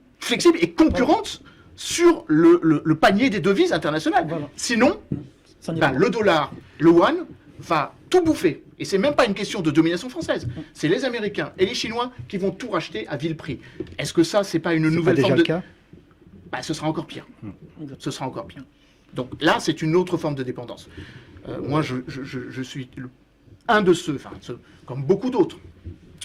et concurrente sur le panier des devises internationales. Voilà. Sinon, le dollar, le yuan va tout bouffer. Et c'est même pas une question de domination française. C'est les Américains et les Chinois qui vont tout racheter à vil prix. Est-ce que ça, c'est pas une nouvelle forme de... cas ce sera encore pire. Ce sera encore pire. Donc là, c'est une autre forme de dépendance. Moi, je suis un de ceux, comme beaucoup d'autres.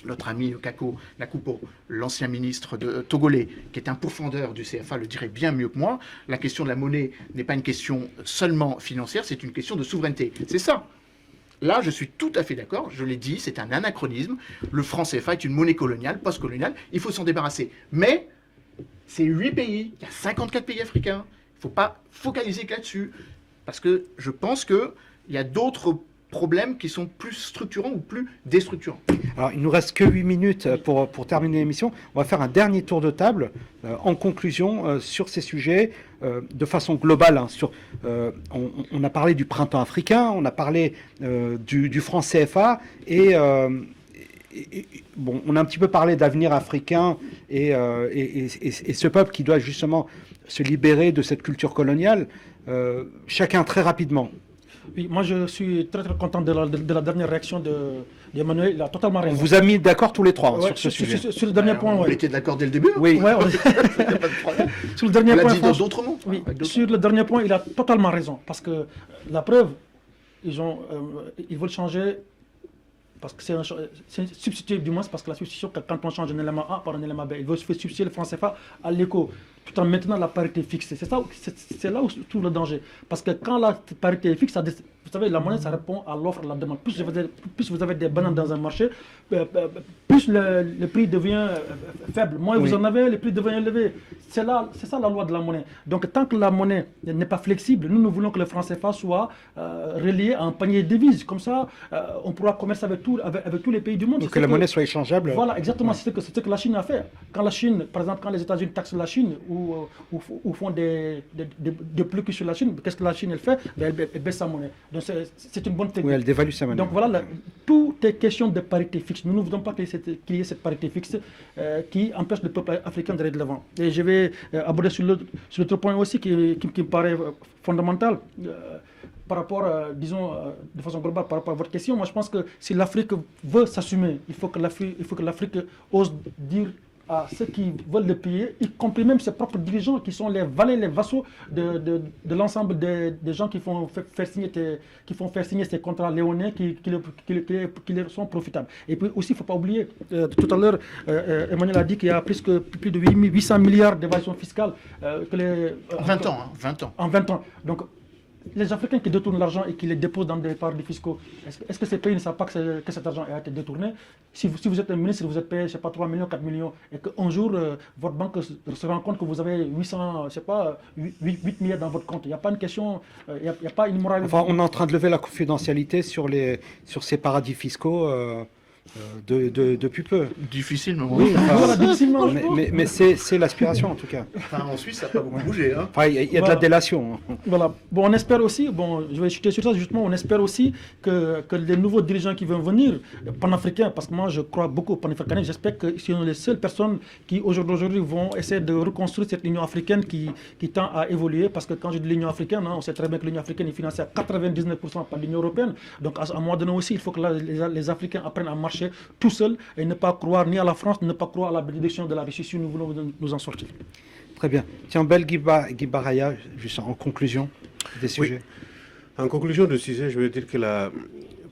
Notre ami Kako Nakupo, l'ancien ministre togolais, qui est un pourfendeur du CFA, le dirait bien mieux que moi. La question de la monnaie n'est pas une question seulement financière, c'est une question de souveraineté. C'est ça. Là, je suis tout à fait d'accord. Je l'ai dit, c'est un anachronisme. Le franc CFA est une monnaie coloniale, post-coloniale. Il faut s'en débarrasser. Mais c'est 8 pays. Il y a 54 pays africains. Il ne faut pas focaliser que là-dessus, parce que je pense qu'il y a d'autres problèmes qui sont plus structurants ou plus déstructurants. Alors, il nous reste que 8 minutes pour terminer l'émission. On va faire un dernier tour de table en conclusion sur ces sujets de façon globale. On a parlé du printemps africain, on a parlé du franc CFA et on a un petit peu parlé d'avenir africain et ce peuple qui doit justement se libérer de cette culture coloniale. Chacun très rapidement. Oui, moi je suis très content de la dernière réaction d'Emmanuel. Il a totalement raison. On vous a mis d'accord tous les trois sur ce sujet. Sur le dernier point, on était d'accord dès le début. Oui. Sur le dernier point, dit d'autres mots. Oui. Sur le dernier point, il a totalement raison. Parce que la preuve, ils veulent changer. Parce que c'est substituer, du moins, parce que la substitution, quand on change un élément A par un élément B, il veut substituer le franc CFA à l'éco. tout en maintenant la parité fixe. C'est là où se trouve le danger. Parce que quand la parité est fixe, vous savez, la monnaie, ça répond à l'offre et à la demande. Plus vous avez des bananes dans un marché, plus le prix devient faible. Moins vous en avez, le prix devient élevé. C'est ça la loi de la monnaie. Donc tant que la monnaie n'est pas flexible, nous voulons que le franc CFA soit relié à un panier de devises. Comme ça, on pourra commercer avec tous les pays du monde. Donc que la monnaie soit échangeable. Voilà, exactement. C'est ce que la Chine a fait. Quand la Chine, par exemple, quand les États-Unis taxent la Chine ou font des blocus sur la Chine, qu'est-ce que la Chine elle fait? Elle baisse sa monnaie. Donc c'est une bonne technique. Oui, elle dévalue sa monnaie. Donc voilà, tout est question de parité fixe. Nous ne voulons pas qu'il y ait cette parité fixe qui empêche le peuple africain d'aller de l'avant. Et je vais aborder sur l'autre point aussi qui me paraît fondamental. Par rapport, disons, de façon globale, par rapport à votre question, moi je pense que si l'Afrique veut s'assumer, il faut que l'Afrique ose dire à ceux qui veulent le payer, y compris même ses propres dirigeants qui sont les valets, les vassaux de l'ensemble des gens qui font faire signer ces contrats léonins qui leur sont profitables. Et puis aussi, il ne faut pas oublier, tout à l'heure, Emmanuel a dit qu'il y a plus de 800 milliards d'évasion fiscale. En 20 ans. En 20 ans. Donc, les Africains qui détournent l'argent et qui les déposent dans des paradis fiscaux, est-ce que ces pays ne savent pas que cet argent a été détourné? Si vous êtes un ministre, vous êtes payé, je sais pas, 3 millions, 4 millions, et qu'un jour, votre banque se rend compte que vous avez 800, je sais pas, 8 milliards dans votre compte. Il n'y a pas une question, il n'y a pas une moralité. Enfin, on est en train de lever la confidentialité sur ces paradis fiscaux depuis peu. Difficilement. Oui, difficilement. Mais c'est l'aspiration en tout cas. Enfin, en Suisse, ça n'a pas beaucoup bougé. Hein. Enfin, il y a de la délation. Voilà. Bon, on espère aussi, je vais chuter sur ça justement, on espère aussi que les nouveaux dirigeants qui vont venir, panafricains, parce que moi je crois beaucoup aux panafricains, j'espère que ce sont les seules personnes qui aujourd'hui vont essayer de reconstruire cette Union africaine qui tend à évoluer, parce que quand je dis l'Union africaine, on sait très bien que l'Union africaine est financée à 99% par l'Union européenne, donc à un moment donné aussi, il faut que les Africains apprennent à marcher tout seuls et ne pas croire ni à la France, ne pas croire à la bénédiction de la Russie si nous voulons nous en sortir. Très bien. Tiens, Bel Guibaraya, juste en conclusion des sujets. Oui. En conclusion du sujet, je veux dire que la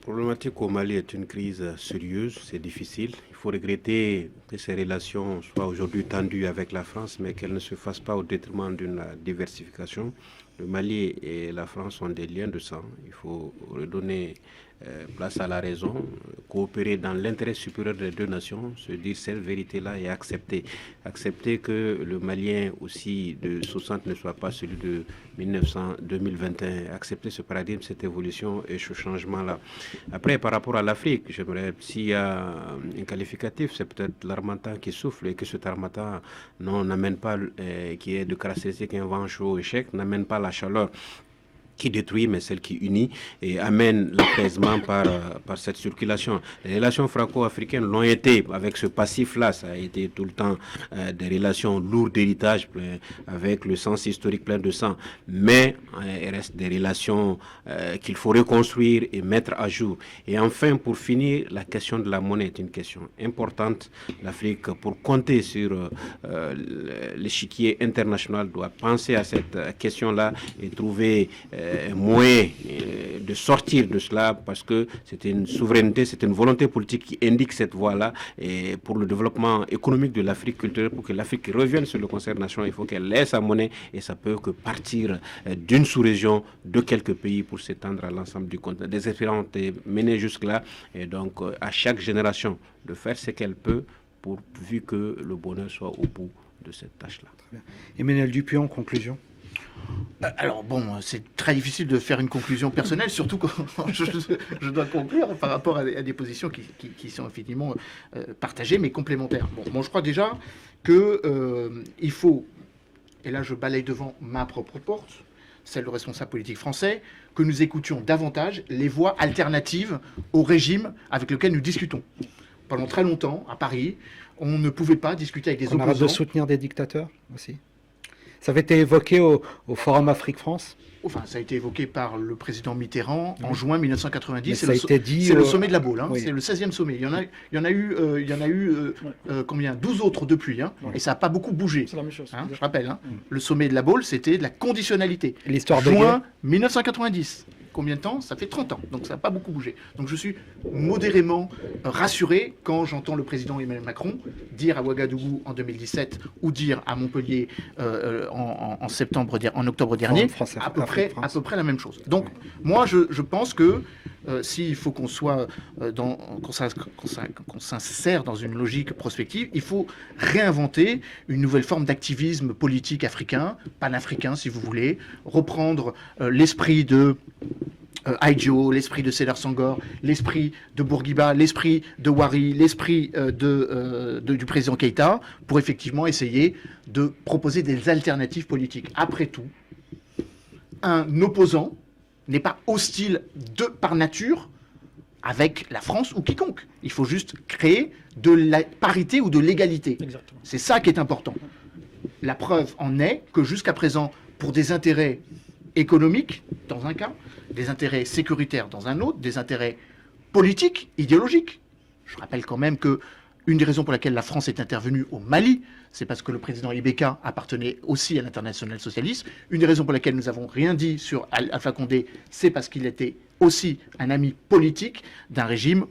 problématique au Mali est une crise sérieuse, c'est difficile. Il faut regretter que ces relations soient aujourd'hui tendues avec la France, mais qu'elles ne se fassent pas au détriment d'une diversification. Le Mali et la France ont des liens de sang. Il faut redonner place à la raison, coopérer dans l'intérêt supérieur des deux nations, se dire cette vérité-là et accepter que le Malien aussi de 60 ne soit pas celui de 2021, accepter ce paradigme, cette évolution et ce changement-là. Après, par rapport à l'Afrique, j'aimerais, s'il y a un qualificatif, c'est peut-être l'harmattan qui souffle et que cet harmattan n'amène pas, qui est de caractéristique un vent chaud et sec, n'amène pas la chaleur qui détruit, mais celle qui unit et amène l'apaisement par cette circulation. Les relations franco-africaines l'ont été, avec ce passif-là, ça a été tout le temps des relations lourdes d'héritage, avec le sens historique plein de sang, mais il reste des relations qu'il faut reconstruire et mettre à jour. Et enfin, pour finir, la question de la monnaie est une question importante. L'Afrique, pour compter sur l'échiquier international, doit penser à cette question-là et trouver moyen de sortir de cela, parce que c'est une souveraineté, c'est une volonté politique qui indique cette voie-là, et pour le développement économique de l'Afrique culturelle, pour que l'Afrique revienne sur le concert national, il faut qu'elle ait sa monnaie, et ça peut que partir d'une sous-région, de quelques pays, pour s'étendre à l'ensemble du continent. Des espérances menées jusque-là, et donc à chaque génération de faire ce qu'elle peut, pourvu que le bonheur soit au bout de cette tâche-là. Emmanuel Dupuy, en conclusion. Alors bon, c'est très difficile de faire une conclusion personnelle, surtout quand je dois conclure par rapport à des positions qui sont effectivement partagées mais complémentaires. Bon, je crois déjà qu'il faut, et là je balaye devant ma propre porte, celle du responsable politique français, que nous écoutions davantage les voix alternatives au régime avec lequel nous discutons. Pendant très longtemps, à Paris, on ne pouvait pas discuter avec des opposants. On arrête de soutenir des dictateurs aussi. Ça avait été évoqué au Forum Afrique-France. Enfin, ça a été évoqué par le président Mitterrand en juin 1990. C'est le sommet de la Baule. Hein. Oui. C'est le 16e sommet. Il y en a eu combien 12 autres depuis. Hein. Oui. Et ça n'a pas beaucoup bougé. C'est la même chose. Hein, je rappelle. Hein. Le sommet de la Baule, c'était de la conditionnalité. L'histoire de juin 1990. combien de temps? Ça fait 30 ans, donc ça n'a pas beaucoup bougé. Donc je suis modérément rassuré quand j'entends le président Emmanuel Macron dire à Ouagadougou en 2017 ou dire à Montpellier en octobre dernier à peu près la même chose. Donc moi je pense que s'il faut qu'on soit qu'on s'insère dans une logique prospective, il faut réinventer une nouvelle forme d'activisme politique africain, panafricain si vous voulez, reprendre l'esprit de Aïdjo, l'esprit de Sédar Senghor, l'esprit de Bourguiba, l'esprit de Ouari, l'esprit du président Keïta, pour effectivement essayer de proposer des alternatives politiques. Après tout, un opposant n'est pas hostile par nature avec la France ou quiconque. Il faut juste créer de la parité ou de l'égalité. Exactement. C'est ça qui est important. La preuve en est que jusqu'à présent, pour des intérêts économiques, dans un cas, des intérêts sécuritaires dans un autre, des intérêts politiques, idéologiques. Je rappelle quand même que une des raisons pour laquelle la France est intervenue au Mali, c'est parce que le président Ibeka appartenait aussi à l'internationale socialiste. Une des raisons pour laquelle nous n'avons rien dit sur Alpha Condé, c'est parce qu'il était aussi un ami politique d'un régime,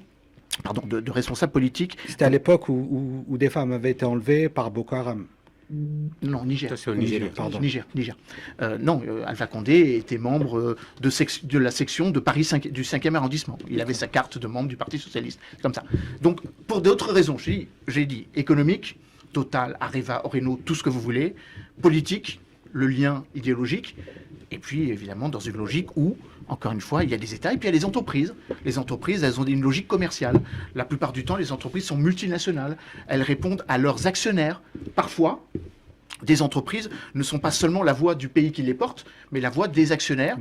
de responsables politiques. C'était à l'époque où des femmes avaient été enlevées par Boko Haram. Non, Niger. Ça, c'est au Niger. Pardon. Niger. Non, Alpha Condé était membre de la section de Paris du 5e arrondissement. Il avait sa carte de membre du Parti socialiste. Comme ça. Donc, pour d'autres raisons, j'ai dit économique, Total, Areva, Oreno, tout ce que vous voulez, politique, le lien idéologique, et puis évidemment dans une logique où, encore une fois, il y a des États et puis il y a les entreprises. Les entreprises, elles ont une logique commerciale. La plupart du temps, les entreprises sont multinationales. Elles répondent à leurs actionnaires. Parfois, des entreprises ne sont pas seulement la voix du pays qui les porte, mais la voix des actionnaires,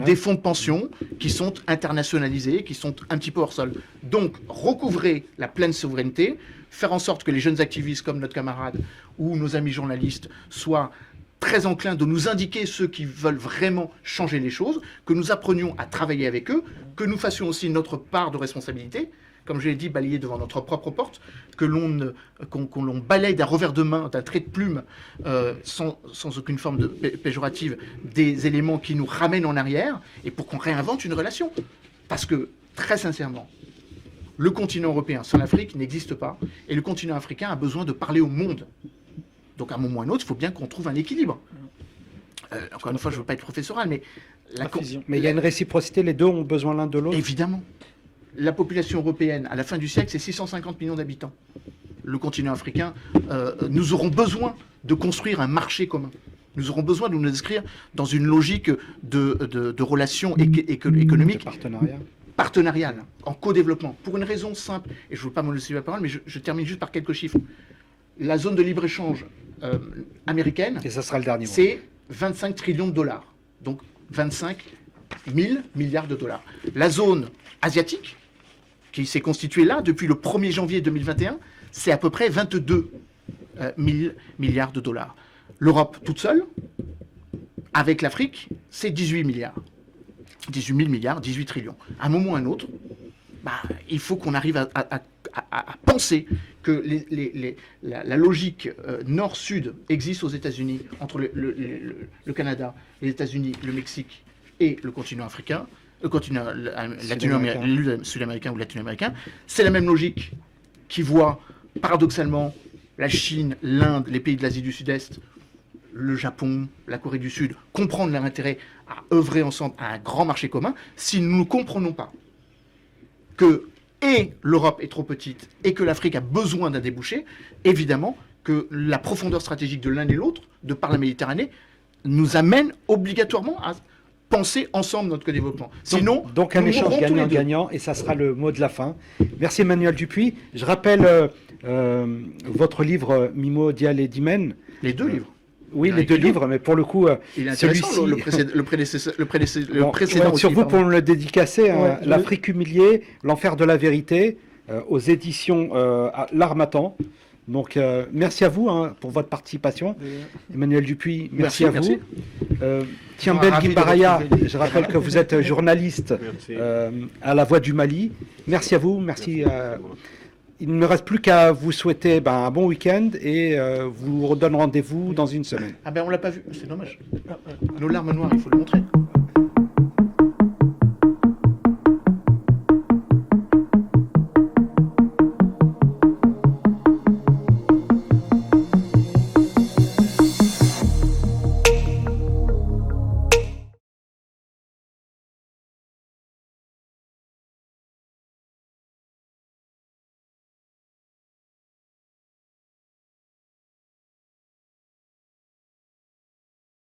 des fonds de pension qui sont internationalisés, qui sont un petit peu hors sol. Donc, recouvrer la pleine souveraineté, faire en sorte que les jeunes activistes comme notre camarade ou nos amis journalistes soient très enclins de nous indiquer ceux qui veulent vraiment changer les choses, que nous apprenions à travailler avec eux, que nous fassions aussi notre part de responsabilité, comme je l'ai dit, balayer devant notre propre porte, qu'on l'on balaye d'un revers de main, d'un trait de plume, sans aucune forme de péjorative, des éléments qui nous ramènent en arrière, et pour qu'on réinvente une relation. Parce que, très sincèrement, le continent européen sans l'Afrique n'existe pas, et le continent africain a besoin de parler au monde. Donc à un moment ou à un autre, il faut bien qu'on trouve un équilibre. Encore une fois, je ne veux pas être professoral, mais... Mais il y a une réciprocité, les deux ont besoin l'un de l'autre. Évidemment. La population européenne, à la fin du siècle, c'est 650 millions d'habitants. Le continent africain, nous aurons besoin de construire un marché commun. Nous aurons besoin de nous inscrire dans une logique de relations économiques. Partenariales, en co-développement. Pour une raison simple, et je ne veux pas monopoliser la parole, mais je termine juste par quelques chiffres. La zone de libre-échange américaine, et ça sera le dernier, c'est 25 trillions de dollars. Donc 25 000 milliards de dollars. La zone asiatique, qui s'est constituée là depuis le 1er janvier 2021, c'est à peu près 22 000 milliards de dollars. L'Europe toute seule, avec l'Afrique, c'est 18 milliards. 18 000 milliards, 18 trillions. À un moment ou à un autre, il faut qu'on arrive à penser que la logique nord-sud existe aux États-Unis, entre le Canada, les États-Unis, le Mexique et le continent africain, le continent sud-américain ou latino-américain. C'est la même logique qui voit, paradoxalement, la Chine, l'Inde, les pays de l'Asie du Sud-Est, le Japon, la Corée du Sud, comprendre leur intérêt à œuvrer ensemble à un grand marché commun. Si nous ne comprenons pas que l'Europe est trop petite et que l'Afrique a besoin d'un débouché, évidemment que la profondeur stratégique de l'un et l'autre, de par la Méditerranée, nous amène obligatoirement à penser ensemble notre développement. Sinon, donc un échange gagnant-gagnant, et ça sera le mot de la fin. Merci Emmanuel Dupuy. Je rappelle votre livre Mimo Dial et Dimen. Les deux livres. Oui, les deux livres, mais pour le coup, il est intéressant, le précédent sur aussi, vous, pour me le dédicacer, L'Afrique humiliée, l'enfer de la vérité, aux éditions L'Harmattan. Donc, merci à vous pour votre participation. Emmanuel Dupuy, merci à vous. Tiambel Gimbaraya, je rappelle que vous êtes journaliste à La Voix du Mali. Merci à vous, merci. Il ne me reste plus qu'à vous souhaiter un bon week-end et vous redonne rendez-vous dans une semaine. On l'a pas vu, c'est dommage. Nos larmes noires, il faut le montrer.